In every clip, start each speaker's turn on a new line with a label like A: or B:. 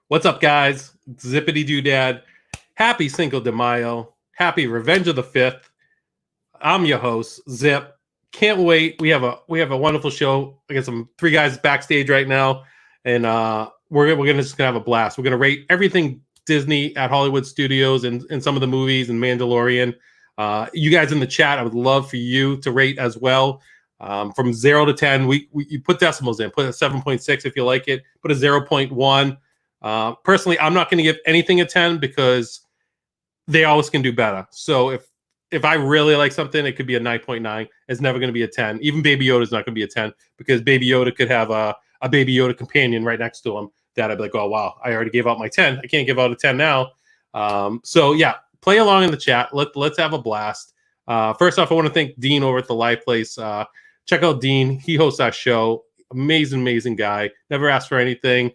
A: What's up, guys? Zippity Doodad. Happy Cinco de Mayo. Happy Revenge of the 5th. I'm your host, Zip. Can't wait. We have a wonderful show. I got some 3 guys backstage right now, and we're gonna have a blast. We're gonna rate everything Disney at Hollywood Studios and some of the movies and Mandalorian. You guys in the chat, I would love for you to rate as well. From 0 to 10, you put decimals in. Put a 7.6 if you like it. Put a 0.1. Personally, I'm not going to give anything a 10 because they always can do better. So if I really like something, it could be a 9.9. It's never going to be a 10. Even Baby Yoda is not going to be a 10 because Baby Yoda could have a Baby Yoda companion right next to him that I'd be like, oh, wow, I already gave out my 10. I can't give out a 10 now. So, yeah, play along in the chat. Let's have a blast. First off, I want to thank Dean over at the Live Place. Check out Dean. He hosts our show. Amazing guy. Never asked for anything.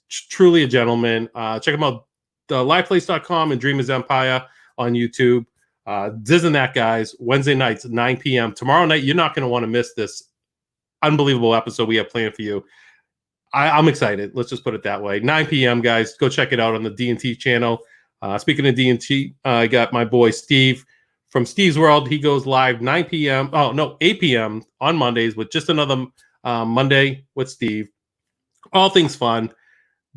A: Truly a gentleman. Check him out, liveplace.com and Dream His Empire on YouTube. Disney that, guys. Wednesday nights, 9 p.m. Tomorrow night, you're not going to want to miss this unbelievable episode we have planned for you. I'm excited. Let's just put it that way. 9 p.m., guys. Go check it out on the D&T channel. Speaking of D&T, I got my boy Steve from Steve's World. He goes live 9 p.m. Oh, no, 8 p.m. on Mondays with just another Monday with Steve. All things fun.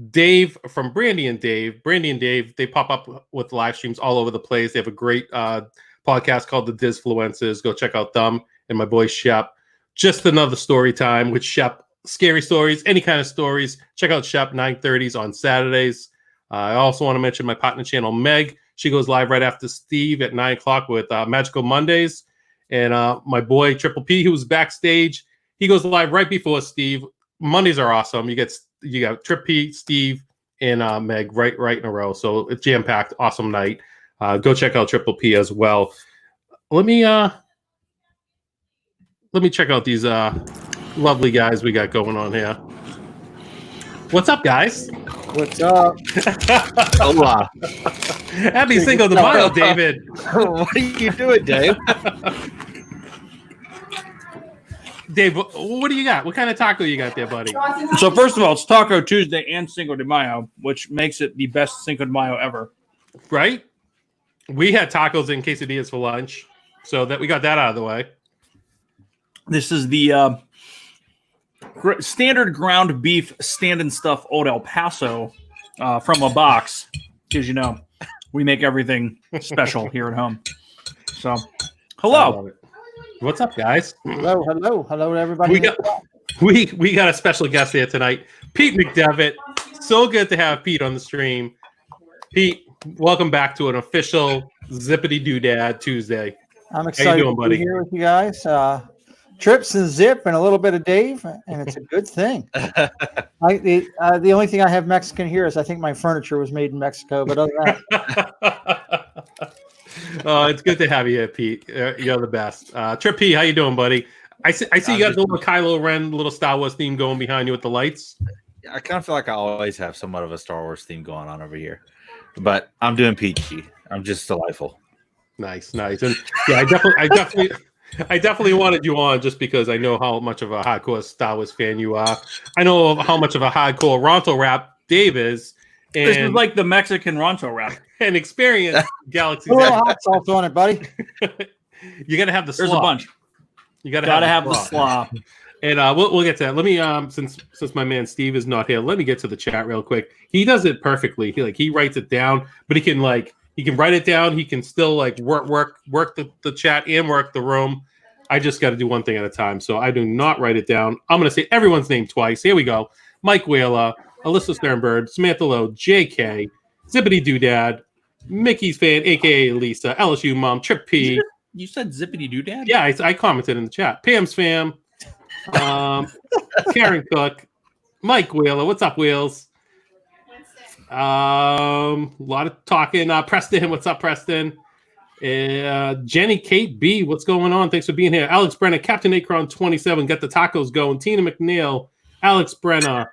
A: Dave from Brandy and Dave, they pop up with live streams all over the place. They have a great podcast called The Disfluencers. Go check out them and my boy Shep. Just another story time with Shep. Scary stories, any kind of stories. Check out Shep 9:30s on Saturdays. I also want to mention my partner channel, Meg. She goes live right after Steve at 9 o'clock with Magical Mondays. And my boy Triple P, who's backstage, he goes live right before Steve. Mondays are awesome. You got Trip P, Steve, and Meg right in a row. So it's jam-packed, awesome night. Go check out Triple P as well. Let me check out these lovely guys we got going on here. What's up, guys?
B: What's up?
C: Hola.
A: Happy Cinco de Mayo, David.
C: What are you doing, Dave?
A: Dave, what do you got? What kind of taco you got there, buddy?
B: So first of all, it's Taco Tuesday and Cinco de Mayo, which makes it the best Cinco de Mayo ever.
A: Right? We had tacos and quesadillas for lunch, so that we got that out of the way.
B: This is the standard ground beef stand and stuff Old El Paso from a box, because we make everything special here at home. So, hello.
A: What's up, guys?
D: Hello, everybody.
A: We got a special guest here tonight, Pete McDevitt. So good to have Pete on the stream. Pete, welcome back to an official Zippity Doodad Tuesday.
D: I'm excited to be here with you guys. Trips and Zip and a little bit of Dave, and it's a good thing. The only thing I have Mexican here is I think my furniture was made in Mexico, but other than that.
A: Oh, it's good to have you here, Pete. You're the best. Trip P, how you doing, buddy? I see you got the little Kylo Ren, little Star Wars theme going behind you with the lights.
C: I kind of feel like I always have somewhat of a Star Wars theme going on over here, but I'm doing peachy. I'm just delightful.
A: Nice. And yeah, I definitely wanted you on just because I know how much of a hardcore Star Wars fan you are. I know how much of a hardcore Ronto rap Dave is. And
B: this is like the Mexican Ronto rap.
A: And experience Galaxy.
D: A little hot sauce on it, buddy.
A: You got to have the slop.
B: There's a bunch.
A: You got to
B: have the slop.
A: And we'll get to that. Let me since my man Steve is not here, let me get to the chat real quick. He does it perfectly. He writes it down, but he can write it down. He can still work the chat and work the room. I just got to do one thing at a time. So I do not write it down. I'm going to say everyone's name twice. Here we go. Mike Wheeler, Alyssa Sternberg, Samantha Lowe, JK, Zippity Doodad, Mickey's fan, a.k.a. Lisa, LSU mom, Trip P.
B: You said Zippity Doodad?
A: Yeah, I commented in the chat. Pam's fam, Karen Cook, Mike Wheeler. What's up, Wheels? A lot of talking. Preston, what's up, Preston? Jenny Kate B, what's going on? Thanks for being here. Alex Brenner, Captain Acron 27, got the tacos going. Tina McNeil, Alex Brenner.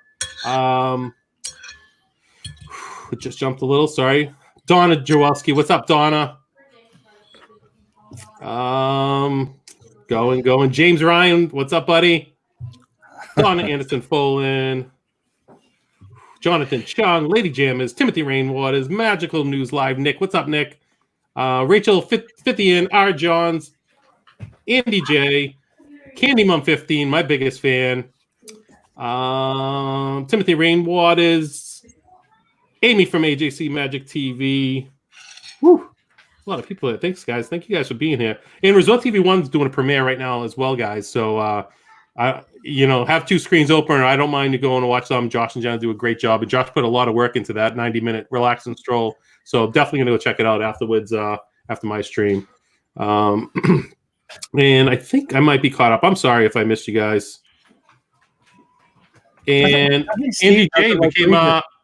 A: It just jumped a little, sorry. Donna Jawelski, what's up, Donna? Going. James Ryan, what's up, buddy? Donna Anderson Folan. Jonathan Chung, Lady Jammers, Timothy Rainwaters, Magical News Live, Nick. What's up, Nick? Rachel Fithian, R. Johns, Andy J, Candy Mom 15, my biggest fan. Timothy Rainwaters, Amy from AJC Magic TV. Whew. A lot of people there. Thanks, guys. Thank you guys for being here. And Resort TV 1's doing a premiere right now as well, guys. So, I have 2 screens open. I don't mind you going to watch them. Josh and Jenna do a great job. And Josh put a lot of work into that 90-minute relax and stroll. So definitely going to go check it out afterwards, after my stream. And I think I might be caught up. I'm sorry if I missed you guys. And Andy J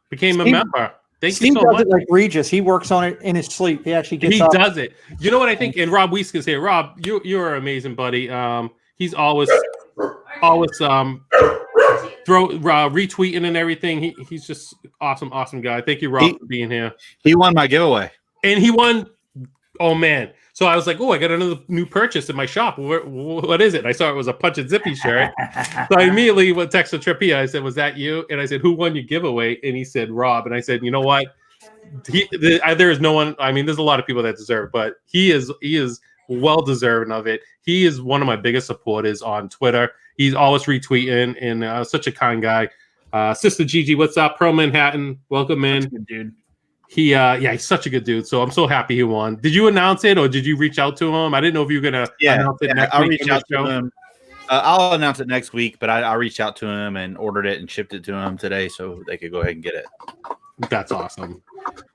A: became a member. Thank you so much.
D: It like Regis. He works on it in his sleep. He actually gets
A: He
D: up.
A: does it. You know what I think? And Rob Weiskin's here. Rob, you're amazing, buddy. He's always retweeting and everything. He's just awesome guy. Thank you, Rob, for being here.
C: He won my giveaway.
A: And he won. Oh man. So I was like, I got another new purchase in my shop. What is it? And I saw it was a Punch It Zippy shirt. So I immediately texted Trippy. I said, was that you? And I said, who won your giveaway? And he said, Rob. And I said, you know what? There is no one. I mean, there's a lot of people that deserve, but he is well deserving of it. He is one of my biggest supporters on Twitter. He's always retweeting and such a kind guy. Sister Gigi, what's up? Pro Manhattan, welcome in.
B: That's a good dude.
A: He's such a good dude. So I'm so happy he won. Did you announce it or did you reach out to him? I didn't know if you were gonna announce it next week.
C: I'll reach out to him. I'll announce it next week, but I reached out to him and ordered it and shipped it to him today so they could go ahead and get it.
A: That's awesome.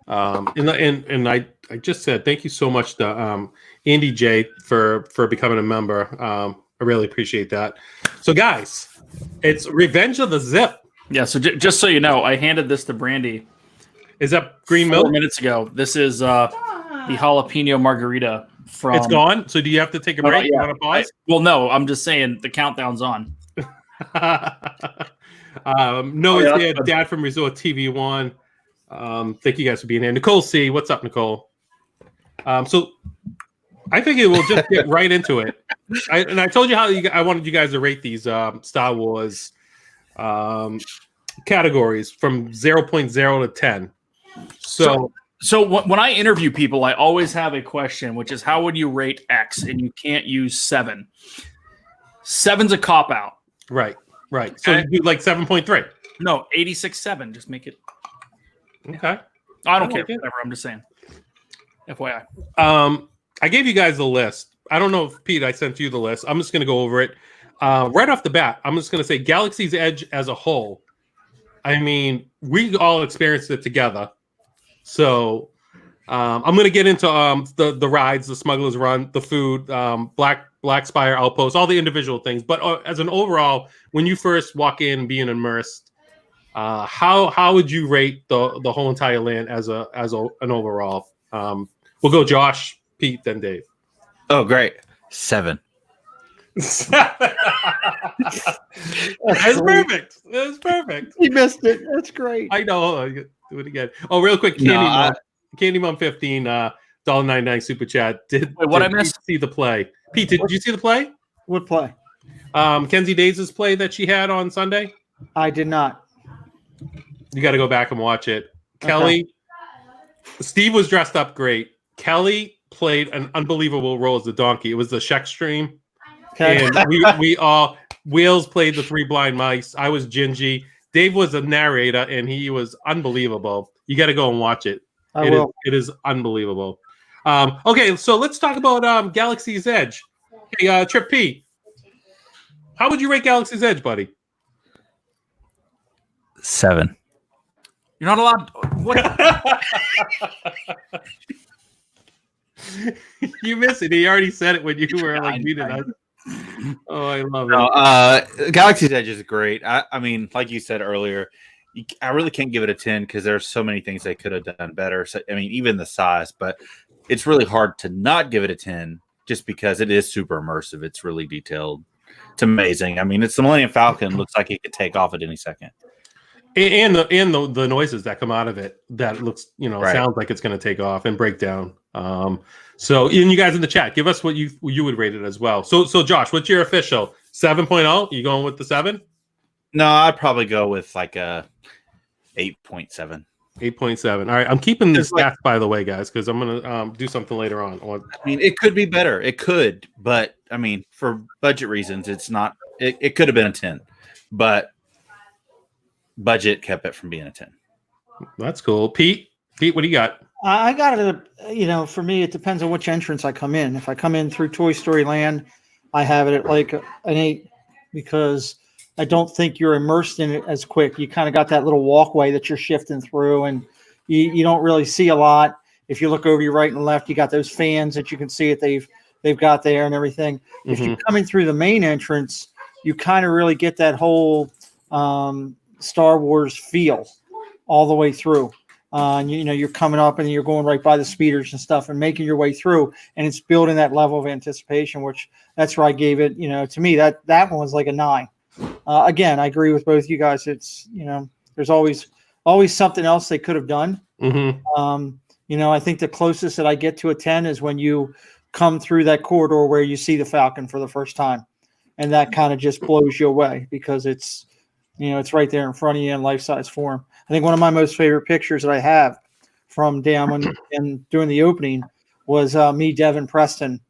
A: And I just said thank you so much to Andy J for becoming a member. I really appreciate that. So guys, it's Revenge of the Zip.
B: Yeah, so just so you know, I handed this to Brandy.
A: Is that green
B: 4
A: milk?
B: minutes ago. This is the jalapeno margarita from.
A: It's gone. So do you have to take a break?
B: Yeah.
A: You want to pause?
B: Well, no. I'm just saying the countdown's on.
A: Noah's here. Dad from Resort TV 1. Thank you guys for being here. Nicole C. What's up, Nicole? So I think we'll just get right into it. I told you how I wanted you guys to rate these Star Wars categories from 0.0 to 10. So
B: when I interview people, I always have a question, which is how would you rate X? And you can't use 7. 7's a cop out.
A: Right. So you do like 7.3.
B: No, 86.7. Just make it.
A: Okay.
B: I don't care. Whatever. I'm just saying. FYI.
A: I gave you guys a list. I don't know if Pete, I sent you the list. I'm just going to go over it. Right off the bat, I'm just going to say Galaxy's Edge as a whole. I mean, we all experienced it together. So I'm going to get into the rides, the Smuggler's Run, the food, Black Spire Outpost, all the individual things. But as an overall, when you first walk in being immersed, how would you rate the whole entire land as an overall? We'll go Josh, Pete, then Dave.
C: Oh, great. 7.
A: That's perfect. That's perfect.
D: He missed it. That's great.
A: I know. Do it again. Oh, real quick, Candy Mom 15, $1.99 super chat. Did
B: I missed?
A: See the play? Pete, did you see the play?
D: What play?
A: Kenzie Days' play that she had on Sunday.
D: I did not.
A: You got to go back and watch it. Kelly, Steve was dressed up great. Kelly played an unbelievable role as the donkey. It was the Sheck stream.
D: Okay.
A: And we all Wheels played the 3 blind mice. I was Gingy. Dave was a narrator, and he was unbelievable. You got to go and watch it.
D: I will.
A: It is unbelievable. Okay, so let's talk about Galaxy's Edge. Hey, Trip P, how would you rate Galaxy's Edge, buddy?
C: 7.
B: You're not allowed. What?
A: You missed it. He already said it when you were like beating us. Oh, I love it.
C: Galaxy's Edge is great. I mean, like you said earlier, I really can't give it a 10 because there's so many things they could have done better. So, I mean, even the size, but it's really hard to not give it a 10 just because it is super immersive. It's really detailed. It's amazing. I mean, it's the Millennium Falcon. Looks like it could take off at any second.
A: And the noises that come out of it that looks, sounds like it's going to take off and break down. So, and you guys in the chat, give us what you would rate it as well. So Josh, what's your official 7.0? You going with the 7?
C: No, I'd probably go with like a 8.7.
A: 8.7. All right, I'm keeping these
C: It's like-
A: stats, by the way, guys, because I'm gonna do something later on.
C: I mean, it could be better. It could, but I mean, for budget reasons, it's not. It could have been a 10, but budget kept it from being a 10.
A: That's cool. Pete, what do you got?
D: I got it. For me, it depends on which entrance I come in. If I come in through Toy Story Land, I have it at like an 8 because I don't think you're immersed in it as quick. You kind of got that little walkway that you're shifting through, and you don't really see a lot. If you look over your right and left, you got those fans that you can see it. They've got there and everything. If you're coming through the main entrance, you kind of really get that whole Star Wars feel all the way through. And you're coming up and you're going right by the speeders and stuff and making your way through, and it's building that level of anticipation, which that's where I gave it. To me, that one was like a 9. Again, I agree with both you guys. It's there's always something else they could have done. I think the closest that I get to a 10 is when you come through that corridor where you see the Falcon for the first time, and that kind of just blows you away because it's right there in front of you in life-size form. I think one of my most favorite pictures that I have from down and during the opening was me, Devin Preston,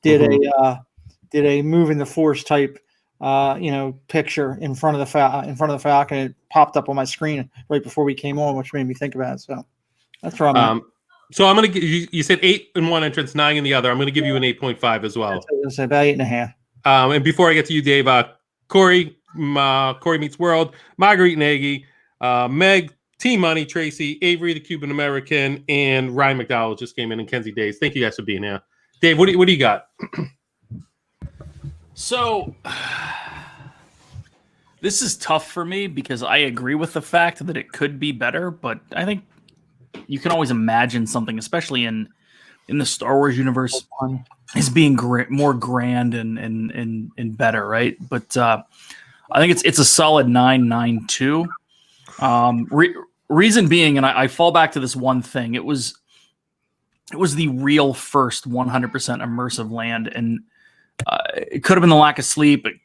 D: did a moving the force type picture in front of the Falcon. It popped up on my screen right before we came on, which made me think about it. So that's where I'm at.
A: So I'm gonna give you said 8 in one entrance, 9 in the other. I'm gonna give you an 8.5 as well.
D: It's about 8.5.
A: And before I get to you, Dave, Corey Meets World, Marguerite and Aggie, Meg, Team Money, Tracy, Avery, the Cuban American, and Ryan McDowell just came in, and Kenzie Days. Thank you guys for being here. Dave, what do you got?
B: So this is tough for me because I agree with the fact that it could be better, but I think you can always imagine something, especially in the Star Wars universe, is being more grand and better, right? But I think it's a solid 9.92. Reason being, and I fall back to this one thing. It was the real first 100% immersive land, and it could have been the lack of sleep. It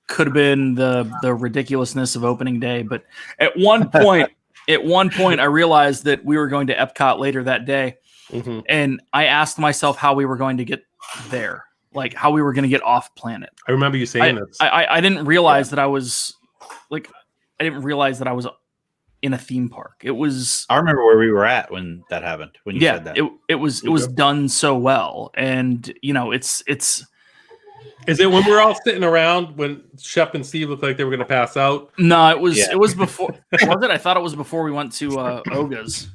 B: could have been the ridiculousness of opening day. But at one point, I realized that we were going to Epcot later that day, and I asked myself how we were going to get there, like how we were going to get off planet.
A: I remember you saying this.
B: I didn't realize that I was in a theme park. It was.
C: I remember where we were at when that happened. When you said that,
B: it was done so well, and it's.
A: Is it when we're all sitting around when Shep and Steve looked like they were going to pass out?
B: No, it was before. Was it? I thought it was before we went to Oga's.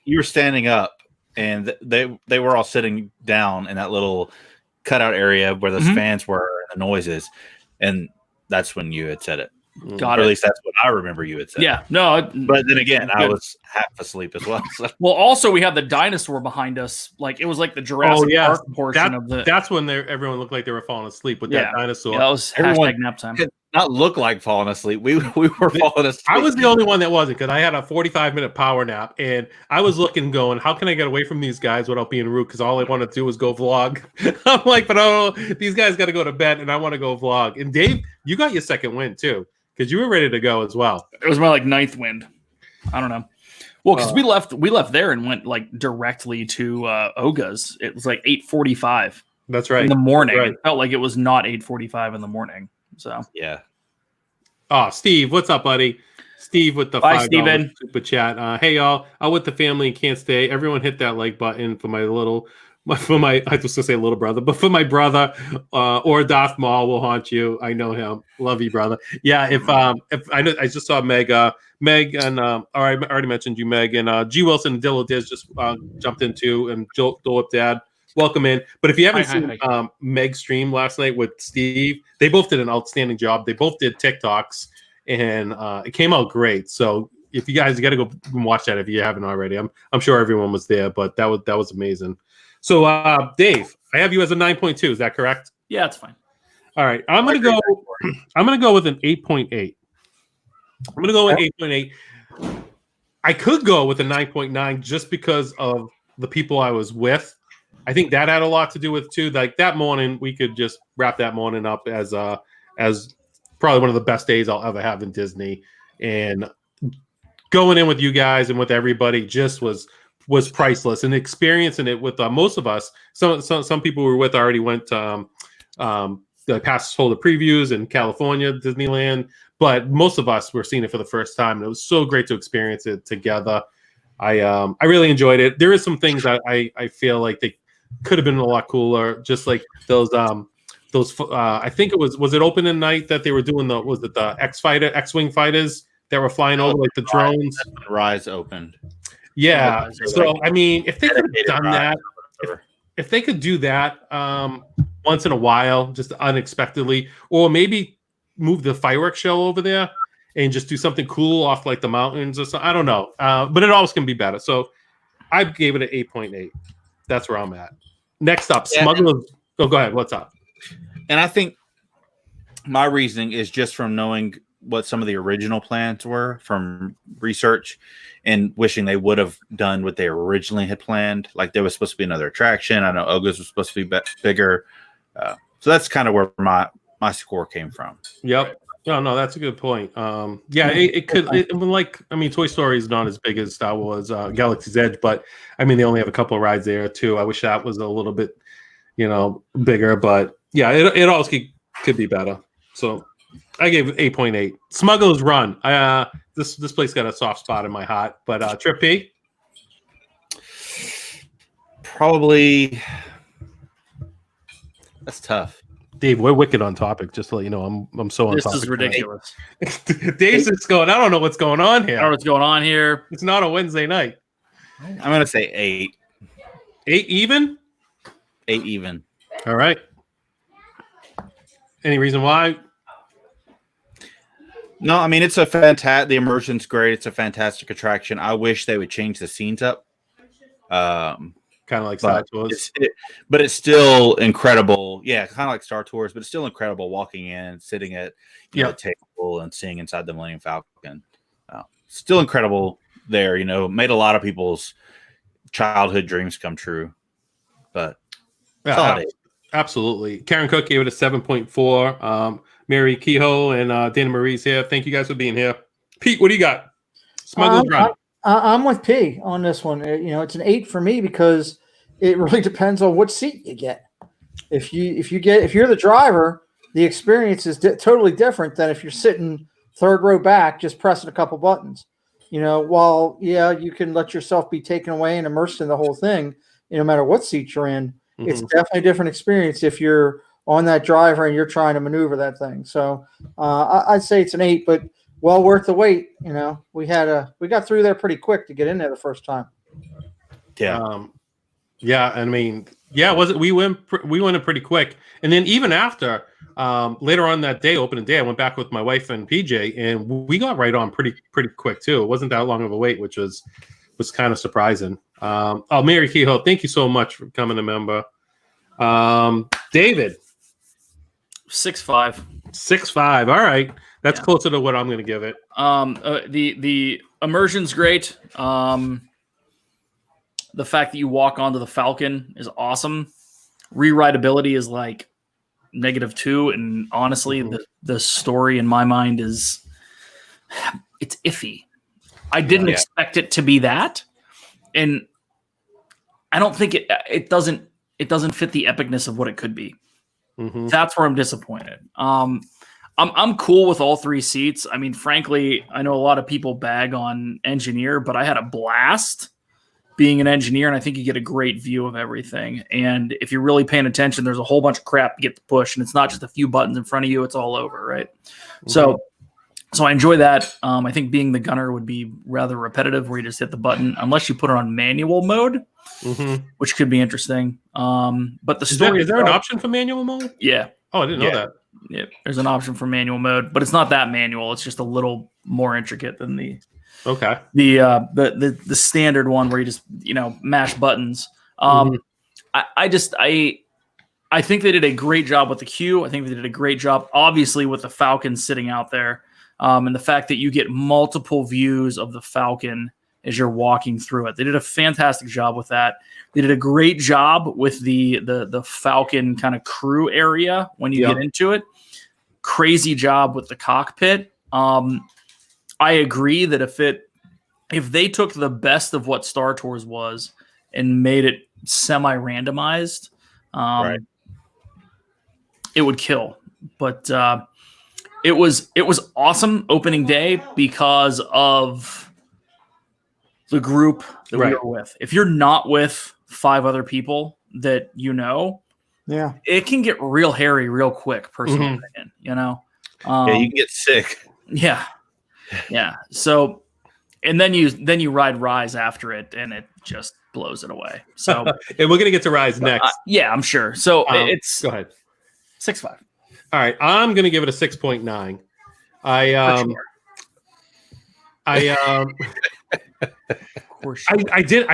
C: You were standing up, and they were all sitting down in that little cutout area where those fans were and the noises, and that's when you had said it.
B: Got
C: or
B: it.
C: at least that's what I remember you had said.
B: Yeah, no.
C: But then again, I was half asleep as well. So.
B: Well, also we had the dinosaur behind us. Like it was like the Jurassic Park portion of the.
A: That's when everyone looked like they were falling asleep with that dinosaur.
B: Yeah, that was hashtag nap time.
C: Did not look like falling asleep. We were falling asleep.
A: I was the only one that wasn't because I had a 45-minute power nap, and I was looking, going, "How can I get away from these guys without being rude?" Because all I want to do is go vlog. I'm like, but oh, these guys got to go to bed, and I want to go vlog. And Dave, you got your second win too. Because you were ready to go as well.
B: It was my ninth wind. I don't know. Well, because we left there and went directly to Oga's. It was 8:45.
A: That's right.
B: In the morning.
A: Right.
B: It felt like it was not 8:45 in the morning. So
C: yeah.
A: Oh, Steve, what's up, buddy? Steve with the
B: $5 Steven.
A: Super chat. Hey y'all, I'm with the family and can't stay. Everyone hit that like button for my I was gonna say little brother, but for my brother, or Darth Maul will haunt you. I know him. Love you, brother. Yeah. If I know, I just saw Meg, and I already mentioned you, Meg, and G Wilson and Dillo Diz just jumped into, and Joel Up Dad, welcome in. But if you haven't seen Meg's stream last night with Steve, they both did an outstanding job. They both did TikToks, and it came out great. So if you guys got to go and watch that if you haven't already, I'm sure everyone was there, but that was amazing. So, Dave, I have you as a 9.2. Is that correct?
B: Yeah, it's fine.
A: All right, I'm gonna go with an 8.8. I'm gonna go with 8.8. I could go with a 9.9 just because of the people I was with. I think that had a lot to do with too. Like that morning, we could just wrap that morning up as probably one of the best days I'll ever have in Disney. And going in with you guys and with everybody just was priceless, and experiencing it with most of us. Some people we were with already went to the past holder previews in California, Disneyland, but most of us were seeing it for the first time, and it was so great to experience it together. I really enjoyed it. There is some things I feel like they could have been a lot cooler, just like those I think it was it opening night that they were doing the X-Wing fighters that were flying over, like the drones.
C: Rise opened.
A: Yeah. So I mean, if they could have done that, if they could do that once in a while, just unexpectedly, or maybe move the fireworks show over there and just do something cool off like the mountains or something. I don't know. But it always can be better. So I gave it an 8.8. That's where I'm at. Next up, Smugglers. Oh, go ahead. What's up?
C: And I think my reasoning is just from knowing what some of the original plans were from research and wishing they would have done what they originally had planned. Like there was supposed to be another attraction. I know Oga's was supposed to be bigger. So that's kind of where my score came from.
A: Yep. No, that's a good point. Yeah, it could. Toy Story is not as big as Star Wars Galaxy's Edge, but I mean, they only have a couple of rides there too. I wish that was a little bit, bigger, but yeah, it always could be better. So I gave it 8.8. Smuggler's Run. This place got a soft spot in my heart, but Trip P?
C: Probably. That's tough.
A: Dave, we're wicked on topic. Just to let you know, I'm so on topic.
B: This is ridiculous.
A: Dave's just going, I don't know what's going on here.
B: I don't know what's going on here.
A: It's not a Wednesday night.
C: I'm going to say 8.
A: 8 even?
C: 8 even.
A: All right. Any reason why?
C: No, I mean, it's a fantastic. The immersion's great. It's a fantastic attraction. I wish they would change the scenes up.
A: Kind of like Star Tours.
C: But it's still incredible. Yeah, kind of like Star Tours, but it's still incredible walking in, sitting at the table and seeing inside the Millennium Falcon. Still incredible there, made a lot of people's childhood dreams come true. But
A: absolutely. Karen Cook gave it a 7.4. Mary Kehoe and Dana Marie's here. Thank you guys for being here. Pete, what do you got? Smuggler's Run.
D: I'm with P on this one. It's an 8 for me because it really depends on what seat you get. If you're the driver, the experience is totally different than if you're sitting third row back, just pressing a couple buttons. While you can let yourself be taken away and immersed in the whole thing, no matter what seat you're in. Mm-hmm. It's definitely a different experience if you're on that driver and you're trying to maneuver that thing. So I'd say it's an 8, but well worth the wait. We got through there pretty quick to get in there the first time.
A: Yeah. I mean, we went in pretty quick. And then even after later on that day, opening day, I went back with my wife and PJ, and we got right on pretty quick too. It wasn't that long of a wait, which was kind of surprising. Mary Kehoe, thank you so much for becoming a member. David.
B: 6.5.
A: 6.5. All right. That's closer to what I'm going to give it.
B: The immersion's great. The fact that you walk onto the Falcon is awesome. Rewritability is like -2, and honestly, the story in my mind it's iffy. I didn't expect it to be that, and I don't think it doesn't fit the epicness of what it could be. Mm-hmm. That's where I'm disappointed. I'm cool with all 3 seats. I mean, frankly, I know a lot of people bag on engineer, but I had a blast being an engineer, and I think you get a great view of everything. And if you're really paying attention, there's a whole bunch of crap to get to push, and it's not just a few buttons in front of you; it's all over, right? Mm-hmm. So I enjoy that. I think being the gunner would be rather repetitive, where you just hit the button, unless you put it on manual mode, which could be interesting. But the story
A: is there an option for manual mode?
B: Yeah.
A: Oh, I didn't know that.
B: Yeah, there's an option for manual mode, but it's not that manual. It's just a little more intricate than the standard one where you just mash buttons. I think they did a great job with the queue. I think they did a great job, obviously, with the Falcon sitting out there, and the fact that you get multiple views of the Falcon as you're walking through it. They did a fantastic job with that. They did a great job with the Falcon kind of crew area when you get into it. Crazy job with the cockpit. I agree that if it if they took the best of what Star Tours was and made it semi-randomized,
C: Right.
B: it would kill. But it was awesome opening day because of the group that we were with. If you're not with 5 other people that you know,
D: Yeah.
B: it can get real hairy real quick, personal opinion, you know?
C: Yeah, you can get sick.
B: Yeah. Yeah. So, and then you ride Rise after it and it just blows it away. So,
A: and we're going to get to Rise next.
B: yeah, I'm sure. So it's
A: go ahead.
B: 6.5.
A: All right. I'm going to give it a 6.9. I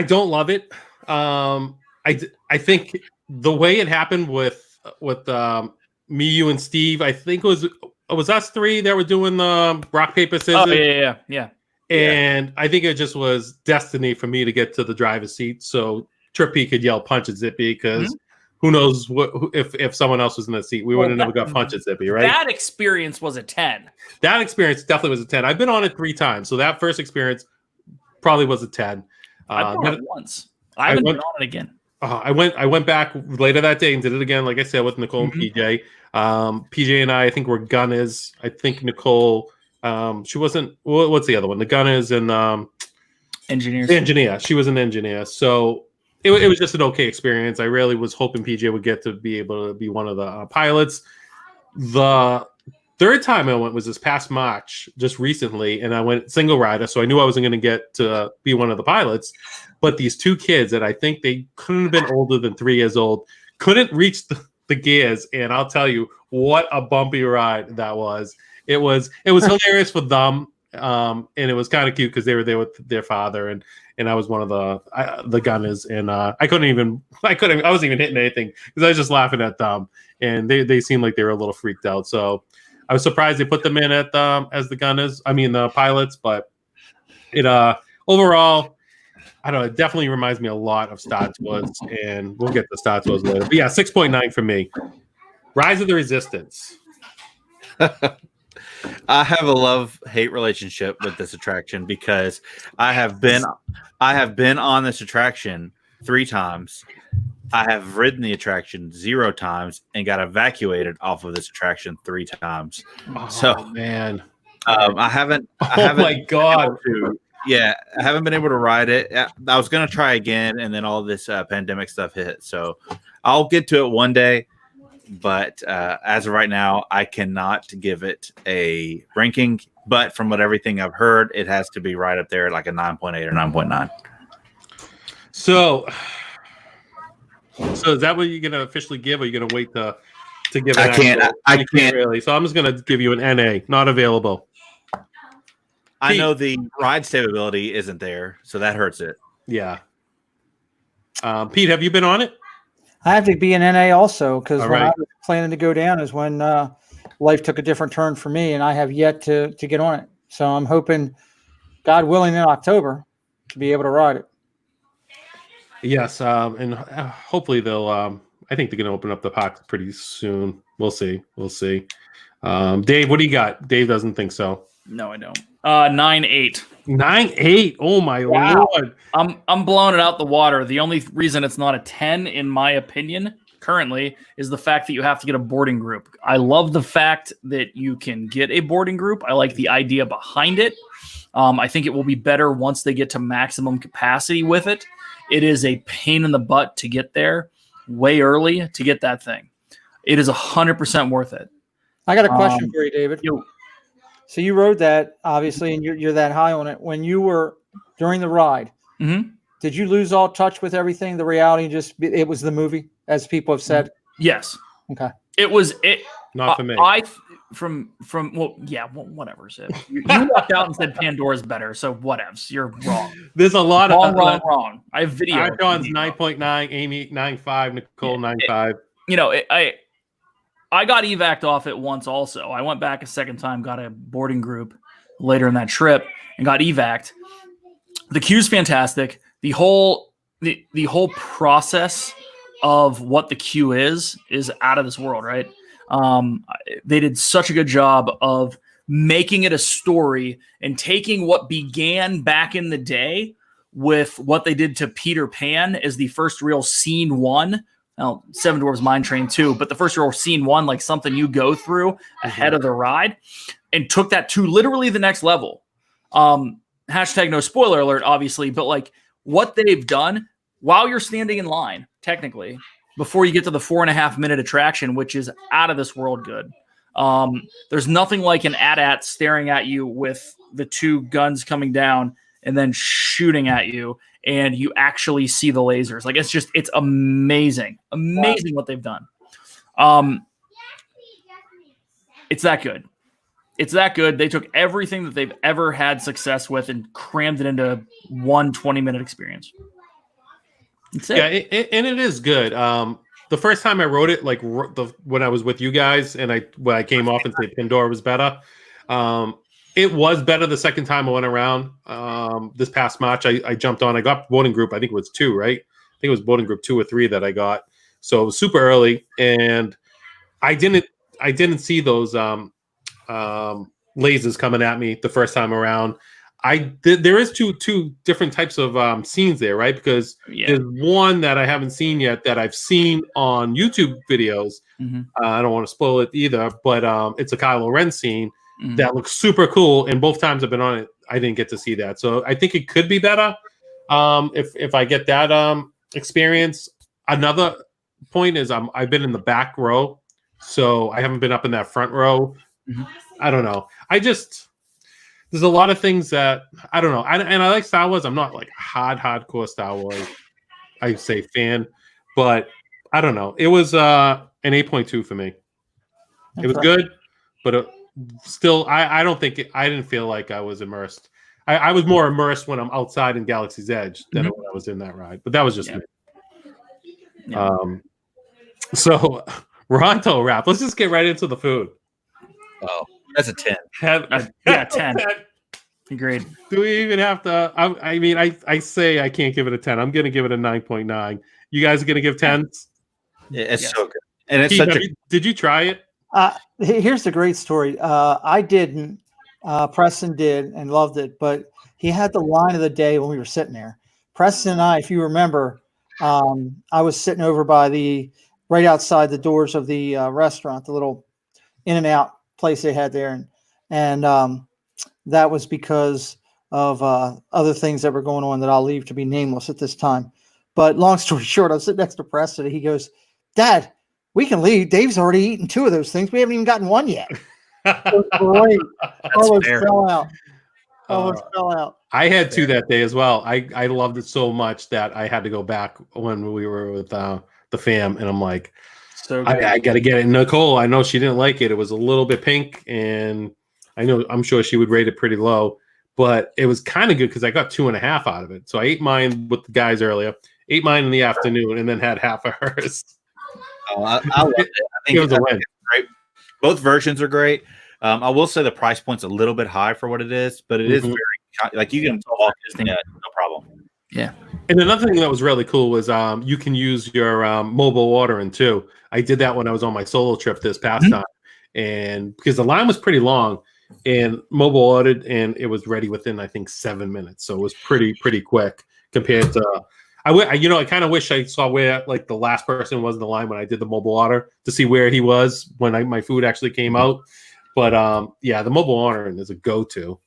A: don't love it. I think the way it happened with me, you, and Steve, I think it was us 3 that were doing the rock, paper, scissors.
B: Oh, yeah.
A: And I think it just was destiny for me to get to the driver's seat so Trippy could yell punch at Zippy, because who knows if someone else was in the seat, we would have never got punch at Zippy, right?
B: That experience was a 10.
A: That experience definitely was a 10. I've been on it 3 times, so that first experience probably was a 10.
B: I've been on it once. I haven't been on it again.
A: I went back later that day and did it again, like I said, with Nicole and PJ. PJ and I think, were gunners. I think Nicole, she wasn't. What's the other one? The gunners and
B: engineers.
A: Engineer. She was an engineer. So it was just an okay experience. I really was hoping PJ would get to be able to be one of the pilots. The third time I went was this past March, just recently, and I went single rider, so I knew I wasn't going to get to be one of the pilots. But these 2 kids that I think they couldn't have been older than 3 years old couldn't reach the gears, and I'll tell you what a bumpy ride that was. It was hilarious for them, and it was kind of cute because they were there with their father, and I was one of the gunners, and I wasn't even hitting anything because I was just laughing at them, and they seemed like they were a little freaked out. So I was surprised they put them in at as the gunners. I mean the pilots, but it overall, I don't know. It definitely reminds me a lot of Star Tours, and we'll get to Star Tours later. But yeah, 6.9 for me. Rise of the Resistance.
C: I have a love-hate relationship with this attraction because I have been on this attraction 3 times. I have ridden the attraction 0 times and got evacuated off of this attraction 3 times.
A: Oh,
C: so
A: man,
C: I haven't.
A: Oh my God.
C: Yeah, I haven't been able to ride it. I was going to try again, and then all this pandemic stuff hit. So I'll get to it one day. But as of right now, I cannot give it a ranking. But from everything I've heard, it has to be right up there, like a 9.8 or 9.9.
A: So is that what you're going to officially give, or are you going to wait to give it?
C: I can't
A: really. So I'm just going to give you an NA, not available.
C: I know the ride stability isn't there, so that hurts it.
A: Yeah. Pete, have you been on it?
D: I have to be an NA also, because when
A: right.
D: I was planning to go down is when life took a different turn for me, and I have yet to get on it. So I'm hoping, God willing, in October to be able to ride it.
A: Yes, and hopefully they'll. I think they're going to open up the park pretty soon. We'll see. Dave, what do you got? Dave doesn't think so.
B: No, I don't. 9.8.
A: 9.8. Oh my Lord!
B: I'm blowing it out the water. The only reason it's not a 10, in my opinion, currently, is the fact that you have to get a boarding group. I love the fact that you can get a boarding group. I like the idea behind it. I think it will be better once they get to maximum capacity with it. It is a pain in the butt to get there way early to get that thing. It is 100% worth it.
D: I got a question for you, David. So you rode that, obviously, and you're that high on it. When you were during the ride, did you lose all touch with everything? The reality, it was the movie, as people have said.
B: Yes.
D: Okay.
B: It was it.
A: Not for me.
B: Whatever. So you walked out and said Pandora's better, so whatevs. You're wrong.
A: There's a lot
B: of wrong. I have video.
A: John's 9.9, Amy 9.5, Nicole 9.5.
B: I got evac'd off it once also. I went back a second time, got a boarding group later in that trip, and got evac'd. The queue's fantastic. The whole process of what the queue is out of this world, right? They did such a good job of making it a story and taking what began back in the day with what they did to Peter Pan as the first real scene one. Now, Seven Dwarfs Mine Train too, but the first real scene one, like something you go through ahead of the ride, and took that to literally the next level. Hashtag no spoiler alert, obviously, but like what they've done while you're standing in line, technically, before you get to the 4.5 minute attraction, which is out of this world good. There's nothing like an AT-AT staring at you with the two guns coming down and then shooting at you, and you actually see the lasers. Like it's amazing. Amazing what they've done. It's that good. It's that good. They took everything that they've ever had success with and crammed it into one 20-minute experience. That's it.
A: Yeah, and it is good. The first time I wrote it, like when I was with you guys, and when I came off and said Pandora was better, it was better the second time I went around. This past March, I jumped on. I got boarding group. I think it was 2, right? I think it was boarding group 2 or 3 that I got. So it was super early, and I didn't see those lasers coming at me the first time around. There is two different types of scenes there, right? Because there's one that I haven't seen yet that I've seen on YouTube videos. I don't want to spoil it either, but it's a Kylo Ren scene that looks super cool. And both times I've been on it, I didn't get to see that. So I think it could be better if I get that experience. Another point is I've been in the back row, so I haven't been up in that front row. I don't know. There's a lot of things that I don't know. And I like Star Wars. I'm not like hardcore Star Wars, I say, fan, but I don't know. It was an 8.2 for me. It was good, but still, I don't think I didn't feel like I was immersed. I was more immersed when I'm outside in Galaxy's Edge than when I was in that ride. But that was just me. Yeah. So Ronto wrap. Let's just get right into the food.
C: Oh, that's a 10.
B: 10. Agreed.
A: Do we even have to? I mean, I say I can't give it a 10. I'm going to give it a 9.9. You guys are going to give 10s?
C: Yeah, it's so good. And it's
A: did you try it?
D: Here's the great story. I didn't. Preston did and loved it, but he had the line of the day when we were sitting there. Preston and I, if you remember, I was sitting over by right outside the doors of the restaurant, the little In-N-Out place they had there, and that was because of other things that were going on that I'll leave to be nameless at this time. But long story short, I was sitting next to Preston, and he goes, "Dad, we can leave. Dave's already eaten 2 of those things. We haven't even gotten one yet." It was great. Almost fell out. Almost fell out.
A: I had 2 that day as well. I loved it so much that I had to go back when we were with the fam, and I'm like, so I got to get it. Nicole, I know she didn't like it. It was a little bit pink, and I'm sure she would rate it pretty low, but it was kind of good because I got 2.5 out of it. So I ate mine with the guys earlier, ate mine in the afternoon, and then had half of hers.
C: I loved it. I think
A: it was a win.
C: Great. Both versions are great. I will say the price point's a little bit high for what it is, but it is very, like, you can talk Disney, no problem.
B: Yeah.
A: And another thing that was really cool was you can use your mobile ordering too. I did that when I was on my solo trip this past time, and because the line was pretty long, and mobile ordered, and it was ready within, I think, 7 minutes. So it was pretty quick compared to. I kind of wish I saw where like the last person was in the line when I did the mobile order to see where he was when my food actually came out. But the mobile ordering is a go-to.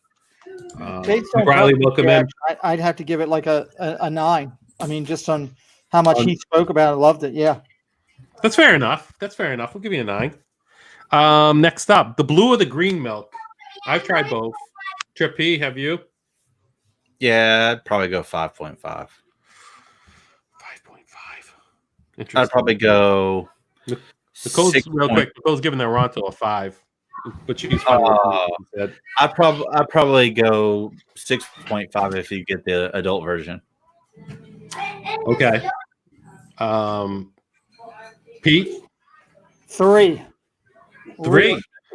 A: Riley, welcome in.
D: I'd have to give it like a 9. I mean, just on how much he spoke about it, loved it. Yeah,
A: that's fair enough. We'll give you a 9. Next up, the blue or the green milk. I've tried both. Trip P, have you?
C: Yeah, I'd probably go 5.5. 5.5. I'd probably go.
A: Nicole's real quick. Nicole's giving their Ronto a 5, but she's
C: I'd probably go 6.5 if you get the adult version.
A: Okay. Pete?
D: 3.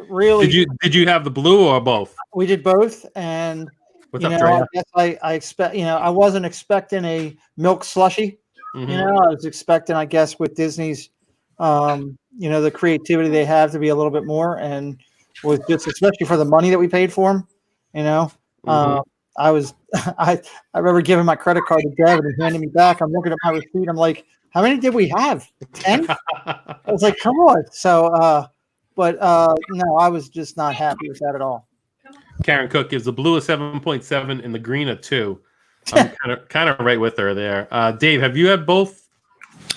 D: Really?
A: Did you have the blue or both?
D: We did both, and I guess I expect. I wasn't expecting a milk slushy. I was expecting, I guess, with Disney's, the creativity they have to be a little bit more. And was just, especially for the money that we paid for them. You know, I was I remember giving my credit card to Dev and he handed me back. I'm looking at my receipt. I'm like, how many did we have? 10? I was like, come on. So, but no, I was just not happy with that at all.
A: Karen Cook gives the blue a 7.7 and the green a 2. I'm kind of right with her there. Dave, have you had both?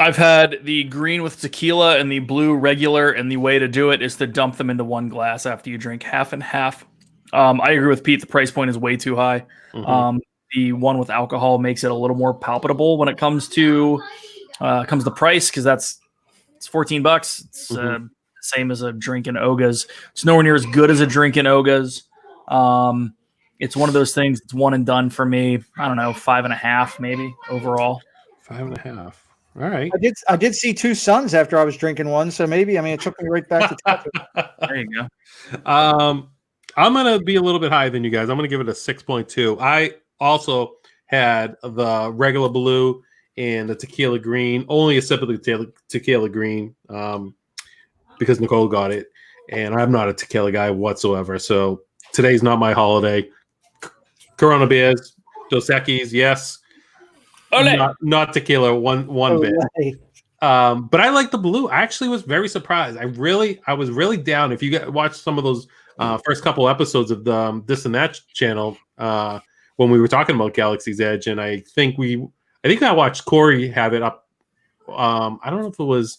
B: I've had the green with tequila and the blue regular, and the way to do it is to dump them into one glass after you drink half and half. I agree with Pete. The price point is way too high. The one with alcohol makes it a little more palpable when it comes to price, because it's $14. It's same as a drink in Oga's. It's nowhere near as good as a drink in Oga's. It's one of those things. It's one and done for me. I don't know, 5.5 maybe overall.
A: 5.5. All right.
D: I did see two suns after I was drinking one, so maybe it took me right back to top.
B: There you go.
A: I'm gonna be a little bit higher than you guys. I'm gonna give it a 6.2. I also had the regular blue and the tequila green. Only a sip of the tequila green, because Nicole got it, and I'm not a tequila guy whatsoever. So today's not my holiday. Corona beers, Dos Equis, yes. Not tequila, one bit. But I like the blue. I actually was very surprised. I was really down. If you watch some of those first couple episodes of the This and That channel, when we were talking about Galaxy's Edge, and I think I watched Corey have it up. I don't know if it was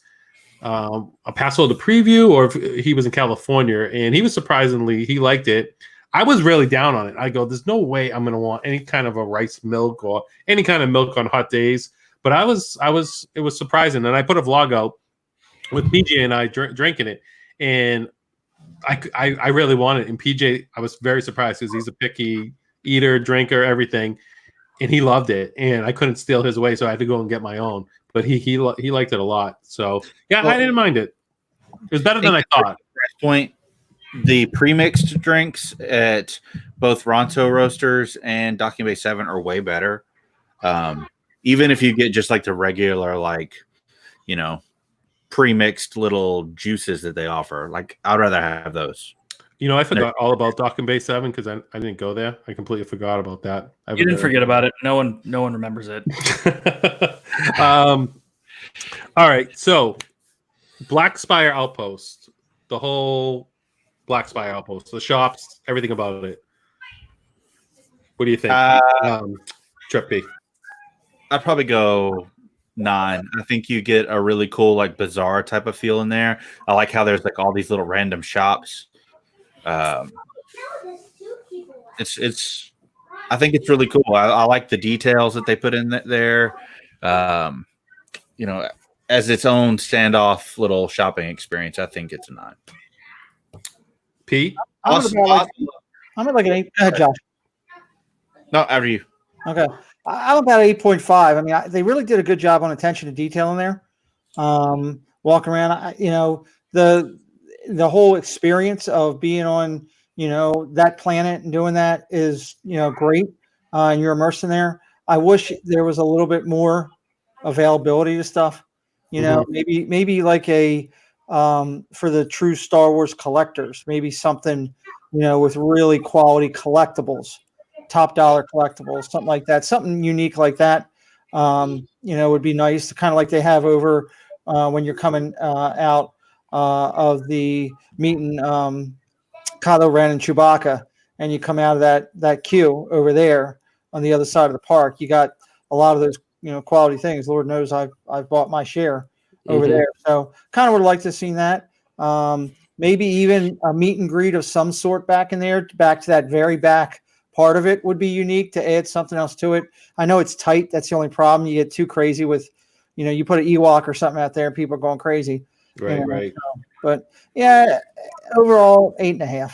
A: a Paso the preview or if he was in California, and he liked it. I was really down on it. I go, there's no way I'm going to want any kind of a rice milk or any kind of milk on hot days. But it was surprising. And I put a vlog out with PJ and I drinking it. And I really want it. And PJ, I was very surprised because he's a picky eater, drinker, everything. And he loved it. And I couldn't steal his away, so I had to go and get my own. But he liked it a lot. So, yeah, well, I didn't mind it. It was better than I thought.
C: Point. The pre-mixed drinks at both Ronto Roasters and Docking Bay 7 are way better. Even if you get just like the regular, pre-mixed little juices that they offer, I'd rather have those.
A: I forgot all about Docking Bay 7 because I didn't go there. I completely forgot about that.
B: You didn't forget about it. No one remembers it.
A: All right, so Black Spire Outpost, the whole Black Spire Outpost, the shops, everything about it. What do you think, Trip B?
C: I'd probably go 9. I think you get a really cool, bazaar type of feel in there. I like how there's all these little random shops. It's. I think it's really cool. I like the details that they put in there. As its own standoff little shopping experience, I think it's a 9.
A: Pete?
D: I'm at an 8. Go ahead, Josh.
C: No, after you.
D: Okay. I'm about 8.5. They really did a good job on attention to detail in there. Walking around, the whole experience of being on, that planet and doing that is, great. And you're immersed in there. I wish there was a little bit more availability to stuff. Maybe like a for the true Star Wars collectors, maybe something, with really quality collectibles, top dollar collectibles, something like that, something unique like that. Would be nice, to kind of like they have over when you're coming out of the meeting Kylo Ren and Chewbacca, and you come out of that queue over there on the other side of the park. You got a lot of those, quality things. Lord knows I've bought my share over there. So kind of would like to have seen that. Maybe even a meet and greet of some sort back in there, back to that very back part of it would be unique, to add something else to it. I know it's tight. That's the only problem. You get too crazy with, you put an Ewok or something out there and people are going crazy.
A: Right.
D: So, but yeah, overall 8.5.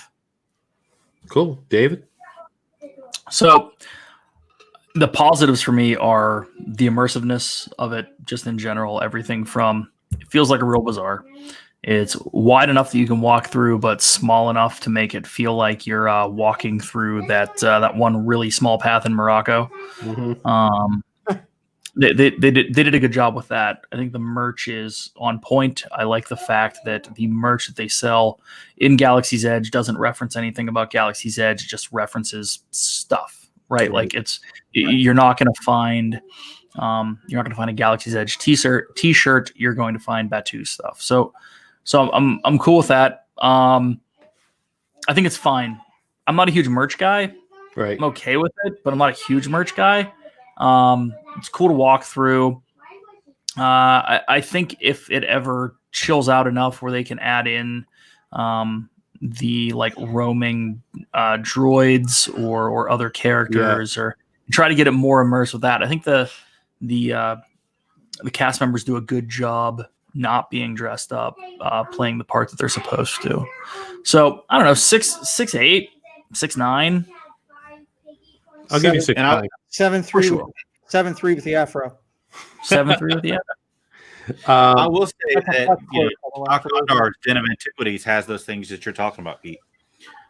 A: Cool. David?
B: So the positives for me are the immersiveness of it, just in general. Everything from, it feels like a real bazaar. It's wide enough that you can walk through, but small enough to make it feel like you're walking through that one really small path in Morocco. They did a good job with that. I think the merch is on point. I like the fact that the merch that they sell in Galaxy's Edge doesn't reference anything about Galaxy's Edge. It just references stuff, right? Like you're not going to find a Galaxy's Edge t-shirt. You're going to find Batu stuff. So I'm cool with that. I think it's fine. I'm not a huge merch guy.
A: Right.
B: I'm okay with it, but I'm not a huge merch guy. It's cool to walk through. I think if it ever chills out enough where they can add in the like roaming droids or other characters, or try to get it more immersed with that. I think the cast members do a good job not being dressed up, playing the part that they're supposed to. So I don't know, 6'8", 6'9".
A: I'll give you 6'9".
D: 7'3",
B: sure.
D: 7'3" with the afro.
B: 7'3" with the
C: I will say that
D: That's
C: Condor's Den of Antiquities has those things that you're talking about, Pete.